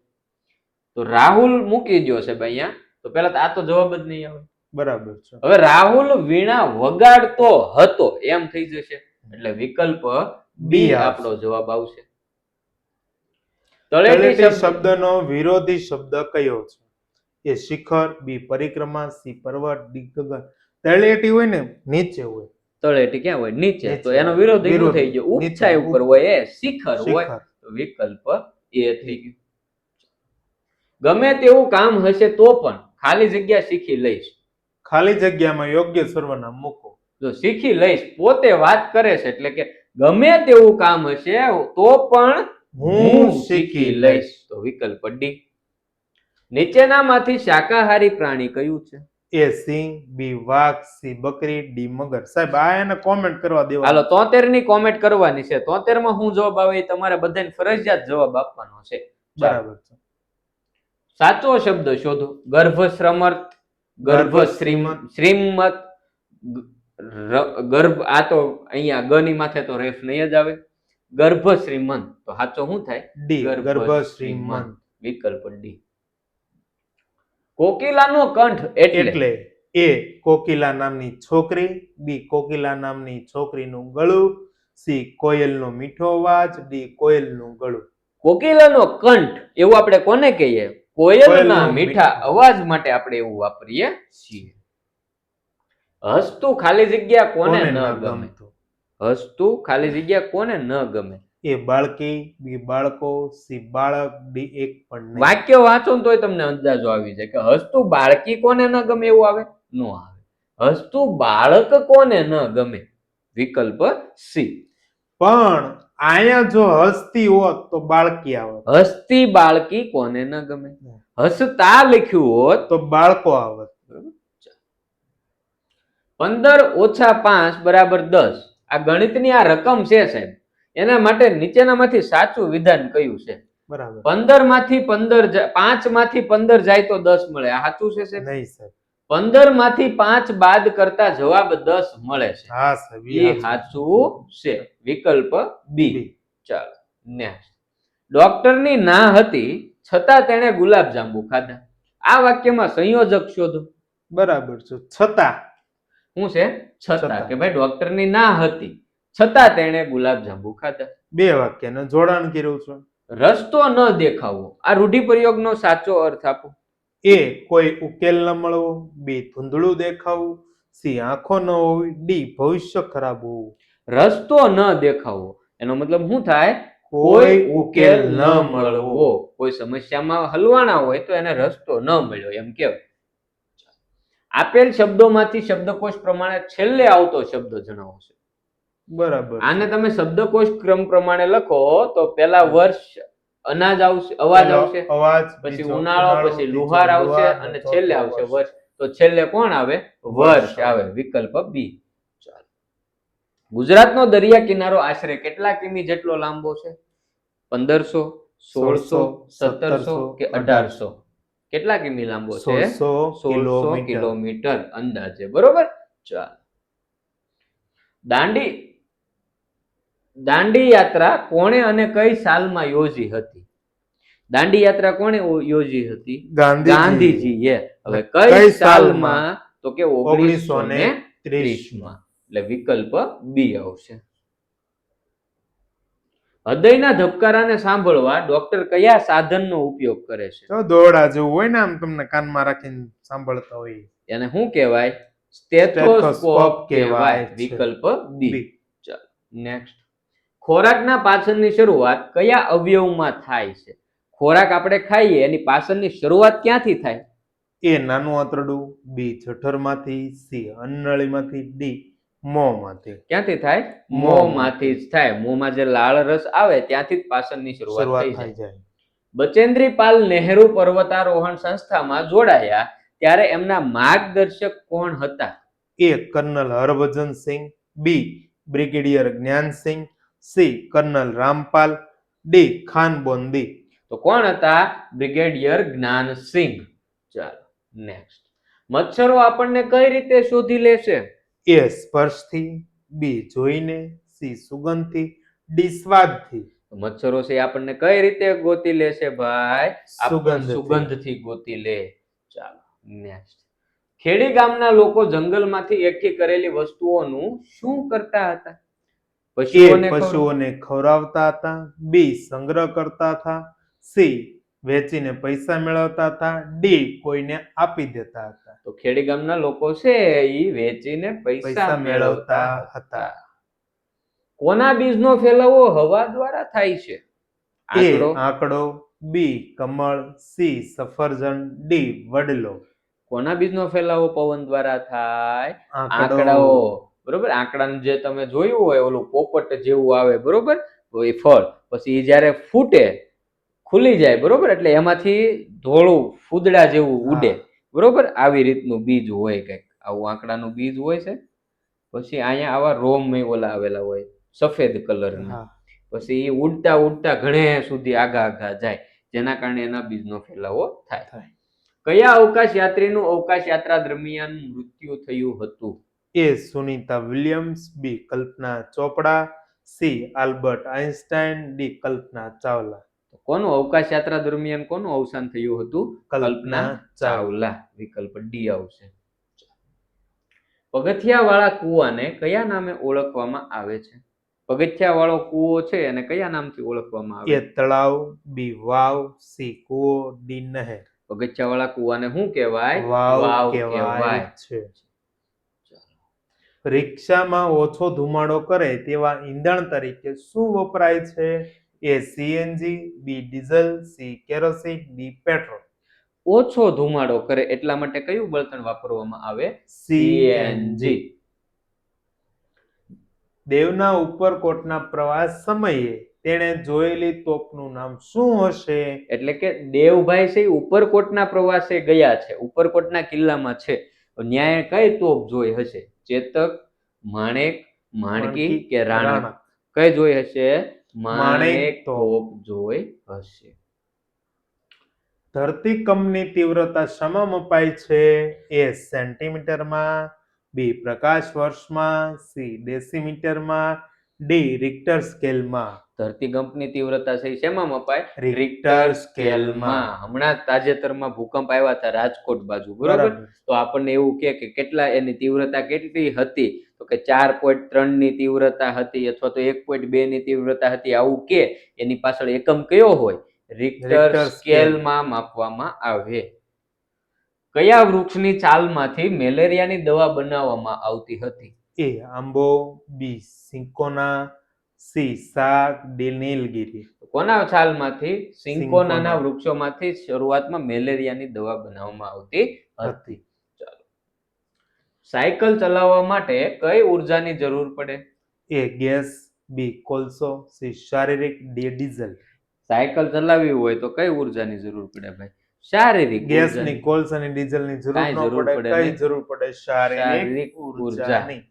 તો રાહુલ મૂકી દો સાહેબ અહીંયા. તો પેલા તો આ તો જવાબ જ નહીં આવે. બરાબર છે. હવે રાહુલ વીણા વગાડતો હતો એમ થઈ જશે. એટલે વિકલ્પ બી આપણો જવાબ આવશે. તળેટી શબ્દનો વિરોધી શબ્દ કયો છે? એ શિખર, બી પરિક્રમા, સી પર્વત, ડી ગગન. તળેટી હોય ને નીચે હોય. તળેટી ક્યાં હોય? નીચે. તો નીચે. એનો વિરોધી શું વિરોધી. થઈ ગયો? નીચે. ઊંચાઈ ઉપર હોય એ શિખર હોય. શિખર. તો વિકલ્પ એ થઈ ગયું. ગમે તેવું કામ હશે તો પણ ખાલી જગ્યા શીખી લઈશ. ખાલી જગ્યામાં યોગ્ય સર્વનામ મૂકો. જો શીખી લઈશ પોતે વાત કરે છે એટલે કે ગમે તેવું કામ હશે તો પણ હું શીખી લઈશ. તો વિકલ્પ ડી. નીચેનામાંથી શાકાહારી પ્રાણી કયું છે? એ સિંહ, બી વાઘ, સી બકરી, ડી મગર. સાહેબ આ એને કોમેન્ટ કરવા દેવા. હાલો 73 ની કોમેન્ટ કરવાની છે. 73 માં શું જવાબ આવે એ તમારે બધાને ફરજિયાત જવાબ આપવાનો છે. બરાબર છે. સાચો શબ્દ શોધો. ગર્ભશ્રમર્થ, ગર્ભ શ્રીમત, ગર્ભ. આ તો અહીંયા ગની માથે તો રેફ નહીં જ આવે. ગર્ભ શ્રીમંત. તો સાચો શું થાય? ડી ગર્ભ શ્રીમંત. વિકલ્પ ડી. કોકિલાનો કંઠ એટલે એ કોકિલા નામની છોકરી, બી કોકિલા નામની છોકરીનું ગળું, સી કોયલનો મીઠો અવાજ, ડી કોયલનું ગળું. કોકિલાનો કંઠ એવું આપણે કોને કહીએ? કોયલના કોયલનો મીઠા અવાજ માટે આપણે એવું વાપરીએ છીએ. હસતું ખાલી જગ્યા કોને ન ગમે? હસતું ખાલી જગ્યા કોને ન ગમે? એ બાળકી, બી બાળકો, સી બાળક, ડી એક પણ નહીં. વાક્ય વાંચો ને તોય તમને અંદાજો આવી જાય કે હસતું બાળકી કોને ન ગમે એવું આવે નો આવે. હસતું બાળક કોને ન ગમે વિકલ્પ સી. પણ અહીંયા જો હસતી હોત તો બાળકી આવત, હસતી બાળકી કોને ન ગમે. હસતા લખ્યું હોત તો બાળકો આવત. 15 ઓછા 5 બરાબર 10. આ ગણિતની આ રકમ છે સાહેબ. એના માટે નીચેનામાંથી સાચું વિધાન કયું છે? બરાબર. 15 માંથી 15 5 માંથી 15 જાય તો 10 મળે. આ સાચું છે સાહેબ? નહીં સાહેબ. 15 માંથી 5 બાદ કરતા જવાબ 10 મળે છે. હા સાહેબ, એ સાચું છે. વિકલ્પ બી. ચાલો નેક્સ્ટ. ડોક્ટરની ના હતી છતાં તેણે ગુલાબજાંબુ ખાધા. આ વાક્યમાં સંયોજક શોધો. બરાબર છે. છતાં શું છે? છતાં. છતાં. કે ભાઈ ડોક્ટરની ના હતી છતાં તેણે ગુલાબજાંબુ ખાધા. બે વાક્યનું જોડાણ કર્યું છે. રસ્તો ન દેખાવો. આ રૂઢિપ્રયોગનો સાચો અર્થ આપો. એ કોઈ ઉકેલ ન મળવો, બી ધૂંધળું દેખાવું, સી આંખો ન હોવી, ડી ભવિષ્ય ખરાબ હોવું. રસ્તો ન દેખાવો એનો મતલબ શું થાય? કોઈ ઉકેલ ન મળવો. કોઈ સમસ્યામાં હલવાના હોય તો એને રસ્તો ન મળ્યો એમ કહેવાય. આપેલ શબ્દોમાંથી શબ્દકોશ પ્રમાણે છેલ્લે આવતો શબ્દ જણાવો છે. બરાબર. આને તમે શબ્દકોશ ક્રમ પ્રમાણે લખો તો પહેલા વર્ષ અનાજ આવશે, અવાજ આવશે, અવાજ, પછી બીજો ઉનાળો, પછી ત્રીજો લુહાર આવશે લુહાર, અને ચોથો છેલ્લે આવશે વર્ષ. વર્ષ. તો છેલ્લે કોણ આવે? વર્ષ આવે. વિકલ્પ બી. ચાલો. ગુજરાતનો દરિયા કિનારો આશરે કેટલા કિમી જેટલો લાંબો છે? 1500, 1600, 1700 કે 1800? કેટલા કિમી લાંબો છે? 1600 કિલોમીટર અંદાજે. બરોબર. ચાલો. દાંડી યાત્રા કોણે અને કઈ સાલમાં યોજી હતી? દાંડી યાત્રા કોણે યોજી હતી? ગાંધીજીએ. હવે કઈ સાલમાં? તો કે 1930 માં. એટલે વિકલ્પ બી આવશે. હૃદયના ધબકારાને સાંભળવા ડોક્ટર કયા સાધનનો ઉપયોગ કરે છે? તો દોરડા જેવું હોય ને, આમ તમને કાનમાં રાખીને સાંભળતા હોય. એને શું કહેવાય? સ્ટેથોસ્કોપ કહેવાય. વિકલ્પ બી. ચાલો નેક્સ્ટ. ખોરાકના પાચનની શરૂઆત કયા અવયવમાં થાય છે? ખોરાક આપણે ખાઈએ એની પાચનની શરૂઆત ક્યાંથી થાય? એ નાનું આંતરડું, બી જઠરમાંથી, સી અન્નનળીમાંથી, ડી મોંમાંથી. ક્યાંથી થાય? મોંમાંથી જ થાય. મોંમાં જે લાળ રસ આવે ત્યાંથી જ પાચનની શરૂઆત થઈ જાય. બચેન્દ્રી પાલ નહેરુ પર્વતારોહણ સંસ્થામાં જોડાયા ત્યારે એમના માર્ગદર્શક કોણ હતા? A colonel Harbhajan Singh, B brigadier Gyan Singh, C colonel Rampal, D Khan Bondi. તો કોણ હતા? બ્રિગેડિયર જ્ઞાનસિંહ. ચાલો નેક્સ્ટ. મચ્છરો આપણને કઈ રીતે શોધી લેશે? એ સ્પર્શથી, બી જોઈને, સી સુગંધથી, ડી સ્વાદથી. મચ્છરો છે આપણને કઈ રીતે ગોતી લેશે ભાઈ? સુગંધથી. સુગંધથી ગોતી લે. ચાલો નેક્સ્ટ. ખેડી ગામના લોકો જંગલમાંથી એકઠી કરેલી વસ્તુઓનું શું કરતા હતા? પશુઓને ખવડાવતા હતા, બી સંગ્રહ કરતા હતા, સી વેચીને પૈસા મેળવતા હતા, ડી કોઈને આપી દેતા હતા. તો ખેડી ગામના લોકો છે ઈ વેચીને પૈસા મેળવતા હતા. કોના બીજનો ફેલાવો હવા દ્વારા થાય છે? એ આંકડો, બી કમળ, સી સફરજન, ડી વડલો. કોના બીજનો ફેલાવો પવન દ્વારા થાય? આંકડાઓ. બરોબર. આંકડાનું જે તમે જોયું હોય ઓલું પોપટ જેવું આવે, બરોબર, તો એ ફળ પછી જયારે ફૂટે, ખુલી જાય, બરોબર, એટલે એમાંથી ધોળું ફૂદડા જેવું ઉડે, બરોબર. આવી રીતનું બીજ હોય, કઈક આવું આંકડાનું બીજ હોય છે. પછી અહીંયા આવા રોમ ઓલા આવેલા હોય સફેદ કલરના. પછી એ ઉડતા ઉડતા ઘણે સુધી આગા જાય, જેના કારણે એના બીજનો ફેલાવો થાય. કયા અવકાશ યાત્રીનું અવકાશ યાત્રા દરમિયાન મૃત્યુ થયું હતું? એ સુનીતા વિલિયમ્સ, બી કલ્પના ચોપડા, C Albert Einstein, D Kalpana Chawla. કોનું અવકાશ યાત્રા દરમિયાન કોનું અવસાન થયું હતું? કલ્પના ચાવલા. વિકલ્પ ડી આવશે. પગથિયા વાળા કૂવાને કયા નામે ઓળખવામાં આવે છે? પગથિયા વાળો કૂવો છે એને કયા નામથી ઓળખવામાં આવે? એ તળાવ, બી વાવ, સી કૂવો, ડી નહેર. પગથિયા વાળા કૂવાને શું કહેવાય? વાવ કહેવાય છે. રિક્ષામાં ઓછો ધુમાડો કરે તેવા ઈંધણ તરીકે શું વપરાય છે? A CNG, B diesel, C kerosene, D petrol. ઓછો ધુમાડો કરે એટલા માટે કયું બળતણ વાપરવામાં આવે? સીએનજી. દેવના ઉપરકોટના પ્રવાસ સમયે તેણે જોયેલી તોપનું નામ શું હશે? એટલે કે દેવભાઈ છે ઈ ઉપરકોટના પ્રવાસે ગયા છે, ઉપરકોટના કિલ્લામાં છે, ન્યાય કઈ તોપ જોઈ હશે? ચેતક, માણેક, માણકી કે રાણક? કઈ જોઈ હશે? માણેક તોપ જોઈ હશે. ધરતીકંપની તીવ્રતા શામાં મપાય છે? એ સેન્ટીમીટરમાં, બી પ્રકાશ વર્ષમાં, સી ડેસીમીટરમાં, ડી રિક્ટર સ્કેલમાં. ધરતીકંપની તીવ્રતા છે ઈ શેમાં મપાય? રિક્ટર સ્કેલમાં. હમણાં તાજેતરમાં ભૂકંપ આવ્યા હતા રાજકોટ બાજુ, બરોબર? તો આપણને એવું કે કેટલા એની તીવ્રતા કેટલી હતી, તો કે 4.3 ની તીવ્રતા હતી અથવા તો 1.2 ની તીવ્રતા હતી, આવું કે એની પાછળ એકમ કયો હોય? રિક્ટર સ્કેલમાં માપવામાં આવે. કયા વૃક્ષની છાલમાંથી મેલેરિયાની દવા બનાવવામાં આવતી હતી? એ આંબો, બી સિંકોના, સી સાગ, ડી નીલગિરી. કોના છાલમાંથી? સિંકોનાના વૃક્ષોમાંથી શરૂઆતમાં મેલેરિયાની દવા બનાવવામાં આવતી હતી. ચાલો. સાયકલ ચલાવવા માટે કઈ ઉર્જાની જરૂર પડે? એ ગેસ, બી કોલસો, સી શારીરિક, ડી ડીઝલ. સાયકલ ચલાવવી હોય તો કઈ ઉર્જાની જરૂર પડે ભાઈ? શારીરિક. ગેસની, કોલસાની, ડીઝલની જરૂર ન પડે. કઈ જરૂર પડે? શારીરિક ઉર્જાની.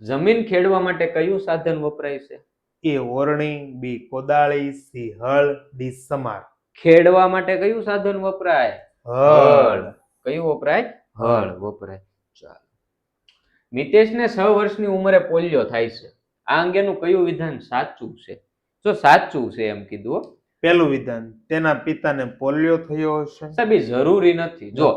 જમીન ખેડવા માટે કયું સાધન વપરાય છે? એ ઓરણી, બી કોદાળી, સી હળ, ડી સમાર. ખેડવા માટે કયું સાધન વપરાય? હળ. કયું વપરાય? હળ વપરાય. ચાલો. મિતેશને 6 વર્ષની ઉંમરે પોલિયો થાય છે, આ અંગેનું કયું વિધાન સાચું છે? જો સાચું છે એમ કીધું. પહેલું વિધાન, તેના પિતાને પોલિયો થયો હશે. સાહેબ એ જરૂરી નથી. જો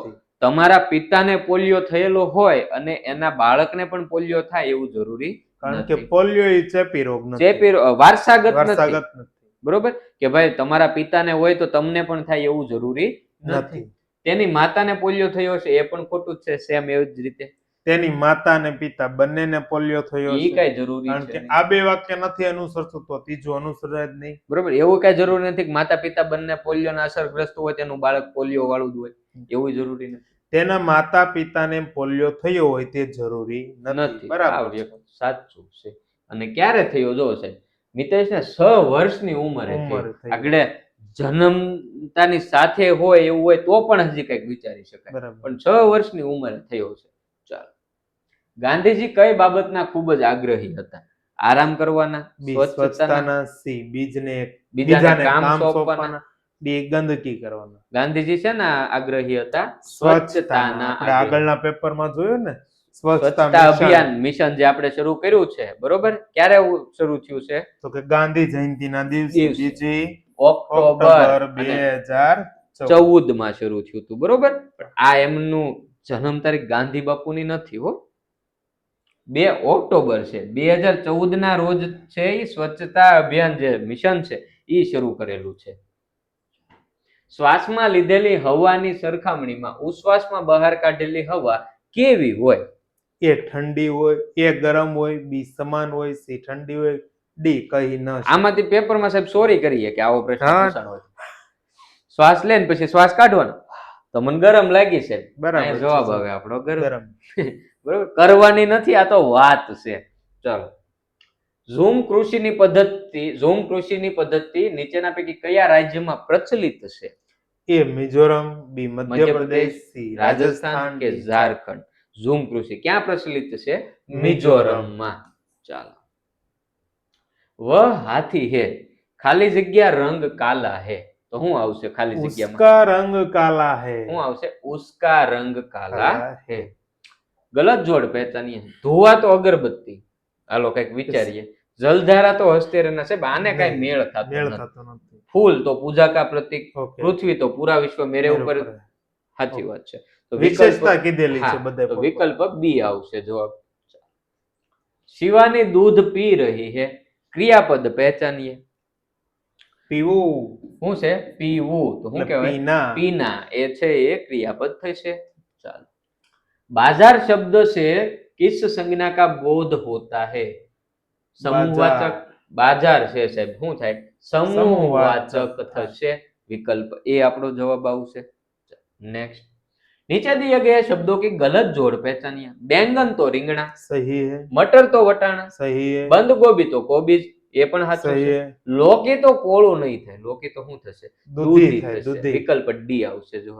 તમારા પિતાને પોલિયો થયેલો હોય અને એના બાળકને પણ પોલિયો થાય એવું જરૂરી, કારણ કે પોલિયો એ ચેપી રોગ નથી, ચેપી વારસાગત નથી, નથી. બરોબર? કે ભાઈ તમારા પિતાને હોય તો તમને પણ થાય એવું જરૂરી નથી. તેની માતાને પોલિયો થયો છે એ પણ ખોટું જ છે, સેમ એવી જ રીતે તેની માતા અને પિતા બંનેને પોલિયો થયો છે, છે, કઈ જરૂરી કારણ છે કે આ બે વાક્ય નથી અનુસરતું તો ત્રીજું અનુસરાય જ નહીં, બરોબર? એવું કઈ જરૂરી નથી કે માતા પિતા બંને પોલિયોના અસરગ્રસ્ત હોય તેનું બાળક પોલિયો વાળું જ હોય, એવું જરૂરી નથી. તેના માતા પિતાને પોલિયો થયો હોય તે જરૂરી નથી. બરાબર, સાચું છે. અને ક્યારે થયો? જો સાહેબ, મિતેશને 6 વર્ષની ઉંમરે આગળ જન્મતાની સાથે હોય એવું હોય તો પણ હજી કઈક વિચારી શકાય, પણ 6 વર્ષની ઉંમરે થયો છે. ચાલો. ગાંધીજી કઈ બાબતના ખૂબ જ આગ્રહી હતા? આરામ કરવાના, સ્વચ્છતાના, સી બીજાને કામ સોંપવાના, ડી ગંદકી કરવાના. ગાંધીજી છે ને આગ્રહી હતા? સ્વચ્છતાના. આપણે આગળના પેપરમાં જોયું ને, સ્વચ્છતા અભિયાન મિશન જે આપણે શરૂ કર્યું છે, બરોબર? ક્યારે શરૂ થયું છે? તો કે ગાંધી જયંતિના દિવસે 2 ઓક્ટોબર 2014 માં શરૂ થયું હતું, બરોબર? આ એમનું જન્મ તારીખ ગાંધી બાપુની નથી હો, 2 ઓક્ટોબર છે. 2014 ના રોજ છે એ સ્વચ્છતા અભિયાન જે મિશન છે એ શરૂ કરેલું છે. શ્વાસમાં લીધેલી હવાની સરખામણીમાં ઉશ્વાસમાં બહાર કાઢેલી હવા કેવી હોય? એ ઠંડી હોય, એ ગરમ હોય, બી સમાન હોય, સી ઠંડી હોય, ડી કહી ન શકે. આમાંથી પેપરમાં સાહેબ સોરી કરીએ કે આવો પ્રશ્ન પૂછાનો હોય. શ્વાસ લે ને પછી શ્વાસ કાઢવાનો, તો મને ગરમ લાગી છે, બરાબર, જવાબ આવે આપણો ગરમ. બરોબર, કરવાની નથી, આ તો વાત છે. ચાલો. ઝૂમ કૃષિની પદ્ધતિ નીચેના પૈકી કયા રાજ્યમાં પ્રચલિત છે? એ મિઝોરમ, બી મધ્યપ્રદેશ, સી રાજસ્થાન કે ઝારખંડ? ઝૂમ કૃષિ ક્યાં પ્રચલિત છે? મિઝોરમમાં. ચાલો. વહ હાથી હે, ખાલી જગ્યા રંગ કાલા હે, તો શું આવશે ખાલી જગ્યામાં? ઉસકા રંગ કાલા હે. શું આવશે? ઉસકા રંગ કાલા હે. ગલત જોડ પહેચાનીએ. ધુઆ તો અગરબત્તી. હાલો કઈક વિચારીએ. જલધારા તો હસ્તેરના છે, આને કઈ મેળ થતો નથી. ફૂલ તો પૂજા કા પ્રતીક, પૃથ્વી તો પૂરા વિશ્વ મેરે ઉપર. સાચી વાત છે. તો વિશેષતા કીધેલી છે બધે. તો વિકલ્પ બી આવશે જવાબ. શિવાની દૂધ પી રહી હે, ક્રિયાપદ પહેચાનીએ. પીવું. શું છે? પીવું. તો શું કહેવાય? પીના. એ છે એ ક્રિયાપદ થશે. ચાલો. બાજાર શબ્દ છે किस संज्ञा का बोध होता है समूहवाचक बाजार છે સાહેબ શું થાય સમૂહવાચક થશે વિકલ્પ એ આપણો જવાબ આવશે નેક્स्ट नीचे दिए गए शब्दों की गलत जोड़ पहचानिए बैंगन तो રીંગણા सही है, मटर तो वटाणा सही है, बंद गोभी तो कोबीज એ પણ સાચું सही છે है, લોકી તો કોળું નહીં થાય લોકી તો શું થશે दूधी દૂધી થાય, થશે दूधी। વિકલ્પ ડી આવશે જો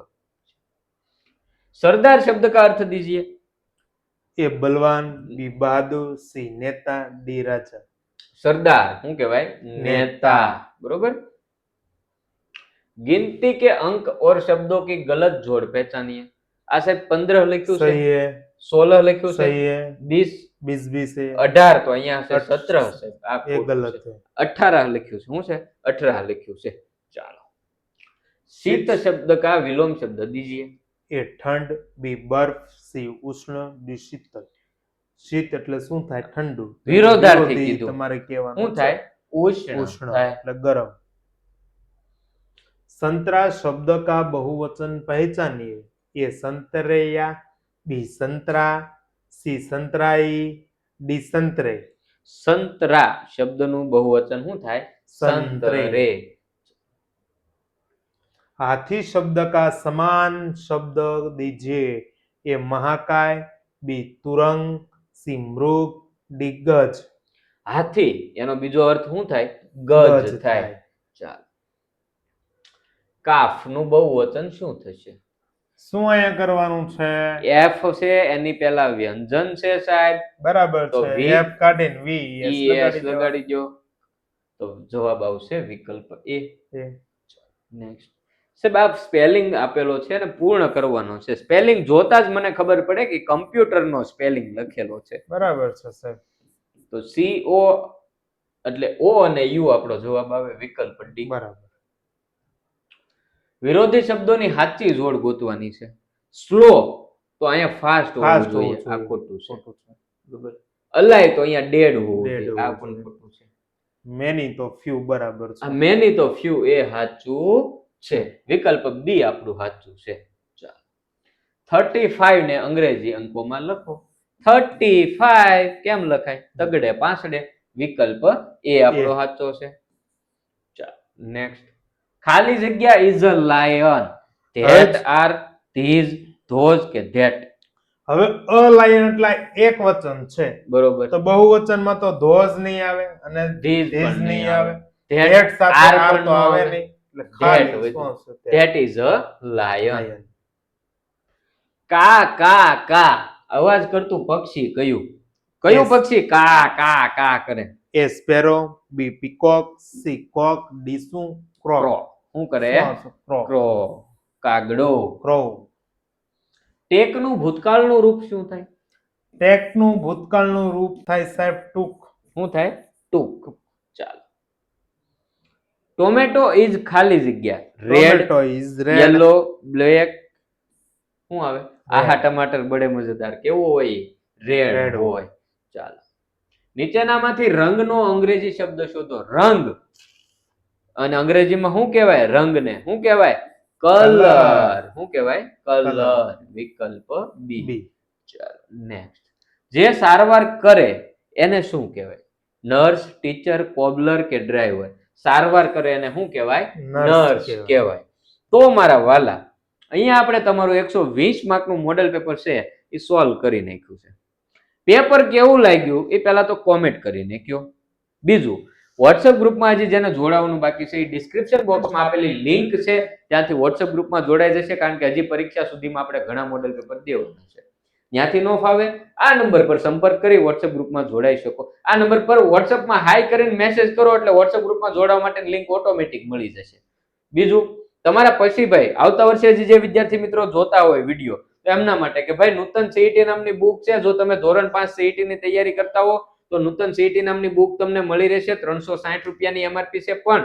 सरदार शब्द का अर्थ दीजिए ए बलवान, बी बहादुर, सी नेता, डी राजा। सरदार શું કહેવાય नेता बरोबर गिनती के अंक और शब्दों की गलत जोड़ पहचानिए आ साहब 15 लिख्યું છે सही है, 16 लिख्યું છે सही है, 20 बीस बीस है, 18 तो અહીંયા હશે 17 હશે આ ये ખોટું गलत છે. है। 18 लिख्યું છે શું છે 18 लिખ્યું છે ચાલો शीत शब्द का विलोम शब्द दीजिए ए ठंड, बी बर्फ, सी उष्ण, डी शीतल। शीत એટલે શું થાય ઠંડુ, વિરોધાર્થી વિરોધી કીધું તમારે કહેવાનું શું છે થાય ઉષ્ણ उष्ण થાય એટલે ગરમ। संतरा शब्द का बहुवचन पहचानिए ए संतरेया, बी संतरा, सी संतराई, डी संतरे। સંતરા શબ્દનું બહુવચન શું થાય संतरे। સંતરે हाथी शब्द का समान शब्द दीजिए ए महाकाय, बी तुरंग, सी मृग, डी गज। હાથી એનો બીજો અર્થ શું થાય ગજ થાય ચાલો કાફ નું બહુવચન શું થશે શું અહીંયા કરવાનું છે એફ છે એની પહેલા વ્યંજન છે સાહેબ બરાબર તો છે V, એફ કાઢીને વી એસ ઈ એસ લગાડી લગાડી દો તો જવાબ આવશે વિકલ્પ એ દેવાનું. નેક્સ્ટ સાહેબ આ સ્પેલિંગ આપેલો છે ને પૂર્ણ કરવાનો છે સ્પેલિંગ જોતા જ મને ખબર પડે કે કમ્પ્યુટર નો સ્પેલિંગ લખેલો છે બરાબર છે સાહેબ તો સી ઓ એટલે ઓ અને યુ આપણો જવાબ આવે વિકલ્પ ડી બરાબર વિરોધી શબ્દોની સાચી જોડ ગોતવાની છે સ્લો તો અહીંયા ફાસ્ટ હોવું ફાસ્ટ જોઈએ હોવું આ જોઈએ. ખોટું છે ખોટું છે બરોબર અલાય તો અહીંયા ડેડ હોવું Dead જોઈએ આ હોવું પણ જોઈએ. ખોટું છે મેની તો ફ્યુ બરાબર આ છે મેની તો ફ્યુ એ સાચું છે વિકલ્પ બી આપણું સાચું છે ચાલો 35 ને અંગ્રેજી અંકોમાં લખો 35 કેમ લખાય તગડે પાંસડે વિકલ્પ એ આપણો સાચો છે ચાલો નેક્સ્ટ ખાલી જગ્યા is a lion that are these those કે ધેટ હવે અલાયન એટલે એક વચન છે બરોબર તો બહુવચનમાં તો ધોઝ નહીં આવે અને ધીઝ ધીઝ પણ નહીં નહીં આવે આવે ધેટ સાથે આર આર પણ તો ન આવે આવે નહીં એટલે That ખાલી હોય શું હશે તે? That is a lion lion. કા કા કા અવાજ કરતું પક્ષી કયું કયું Yes. પક્ષી કા કા કા કરે એ સ્પેરો, બી પીકોક, સી કોક, ડી શું ક્રો ક્રો શું કરે ક્રો ક્રો કાગડો ક્રો ટેક નું ભૂતકાળનું રૂપ શું થાય ટેક નું ભૂતકાળનું રૂપ થાય સાહેબ ટૂંક શું થાય ટૂંક ચાલો ટોમેટો ઇઝ ખાલી જગ્યા red tomato is red yellow black શું આવે આહા Red. ટમાટર બડે મજેદાર કેવો હોય રેડ Red હોય ચાલો નીચેનામાંથી રંગનો અંગ્રેજી શબ્દ શોધો રંગ અને અંગ્રેજીમાં શું કહેવાય રંગને શું કહેવાય કલર શું કહેવાય કલર વિકલ્પ બી બી ચાલો નેક્સ્ટ જે સારવાર કરે એને શું કહેવાય નર્સ ટીચર કોબલર કે ડ્રાઈવર સારવાર કરે એને શું કહેવાય નર્સ કહેવાય તો મારા વાલા અહીંયા આપણે તમારું 120 માર્કનું મોડેલ પેપર છે એ સોલ્વ કરી નાખ્યું છે પેપર કેવું લાગ્યું એ પહેલા તો કોમેન્ટ કરી નાખ્યો બીજું વોટ્સએપ ગ્રુપમાં હજી જેને જોડાવાનું બાકી છે એ ડિસ્ક્રિપ્શન બોક્સમાં આપેલી લિંક છે ત્યાંથી વોટ્સએપ ગ્રુપમાં જોડાઈ જશે કારણ કે હજી પરીક્ષા સુધીમાં આપણે ઘણા મોડેલ પેપર દેવાના છે ત્યાંથી ન ફાવે આ નંબર પર સંપર્ક કરી વોટ્સએપ ગ્રુપમાં જોડાઈ શકો આ નંબર પર વોટ્સએપમાં હાઈ કરીને મેસેજ કરો એટલે વોટ્સએપ ગ્રુપમાં જોડાવા માટેની લિંક ઓટોમેટિક મળી જશે બીજું તમારા પછી ભાઈ આવતા વર્ષે હજી જે વિદ્યાર્થી મિત્રો જોતા હોય વિડીયો તો એમના માટે કે ભાઈ નૂતન સીઈટી નામની બુક છે જો તમે ધોરણ 5 સીઈટી ની તૈયારી કરતા હો તો નૂતન સીઈટી નામની બુક તમને મળી રહેશે 360 રૂપિયાની એમઆરપી છે પણ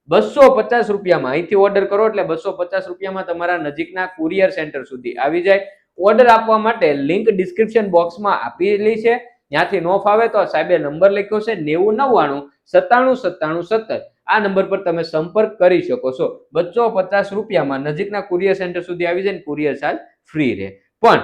250 રૂપિયામાં અહીંથી ઓર્ડર કરો એટલે 250 રૂપિયામાં તમારા નજીકના કુરિયર સેન્ટર સુધી આવી જાય ઓર્ડર આપવા માટે લિંક ડિસ્ક્રિપ્શન બોક્સમાં આપેલી છે ત્યાંથી નો ફાવે તો સાહેબે નંબર લખ્યો છે 9099979770 આ નંબર પર તમે સંપર્ક કરી શકો છો 250 રૂપિયામાં નજીકના કુરિયર સેન્ટર સુધી આવી જાય ને કુરિયર ચાર્જ ફ્રી રહે પણ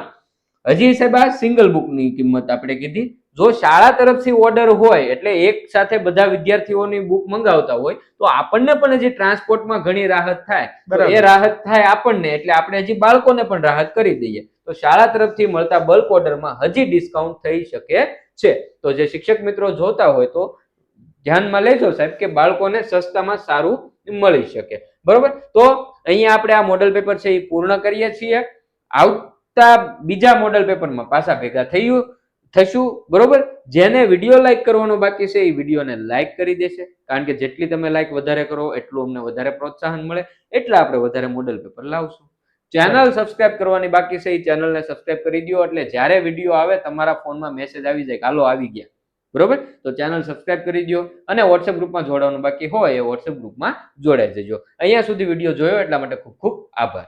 હજી સાહેબ આ સિંગલ બુકની કિંમત આપણે કીધી. જો શાળા તરફથી ઓર્ડર હોય એટલે એક સાથે બધા વિદ્યાર્થીઓની બુક મંગાવતા હોય તો આપણને પણ હજી ટ્રાન્સપોર્ટમાં ઘણી રાહત થાય. તો બરાબર. એ રાહત થાય આપણને એટલે આપણે હજી બાળકોને પણ રાહત કરી દઈએ. તો શાળા તરફથી મળતા બલ્ક ઓર્ડરમાં હજી ડિસ્કાઉન્ટ થઈ શકે છે. તો જે શિક્ષક મિત્રો જોતા હોય તો ધ્યાનમાં લેજો સાહેબ કે બાળકોને સસ્તામાં સારું મળી શકે. બરોબર, તો અહીંયા આપણે આ મોડલ પેપર છે એ પૂર્ણ કરીએ છીએ. આવતા બીજા મોડલ પેપરમાં પાછા ભેગા થશું. બરોબર, જેને વિડીયો લાઈક કરવાનો બાકી છે એ વિડીયોને લાઈક કરી દેશે, કારણ કે જેટલી તમે લાઈક વધારે કરો એટલું અમને વધારે પ્રોત્સાહન મળે, એટલે આપણે વધારે મોડલ પેપર લાવશું. ચેનલ સબસ્ક્રાઇબ કરવાની બાકી છે એ ચેનલને સબસ્ક્રાઇબ કરી દો, એટલે જ્યારે વિડીયો આવે તમારા ફોનમાં મેસેજ આવી જાય કે હાલો આવી ગયા. બરોબર, તો ચેનલ સબસ્ક્રાઇબ કરી દો અને વોટ્સએપ ગ્રુપમાં જોડાવાનું બાકી હોય એ વોટ્સએપ ગ્રુપમાં જોડાઈ જજો. અહીંયા સુધી વિડીયો જોયો એટલા માટે ખૂબ ખૂબ આભાર.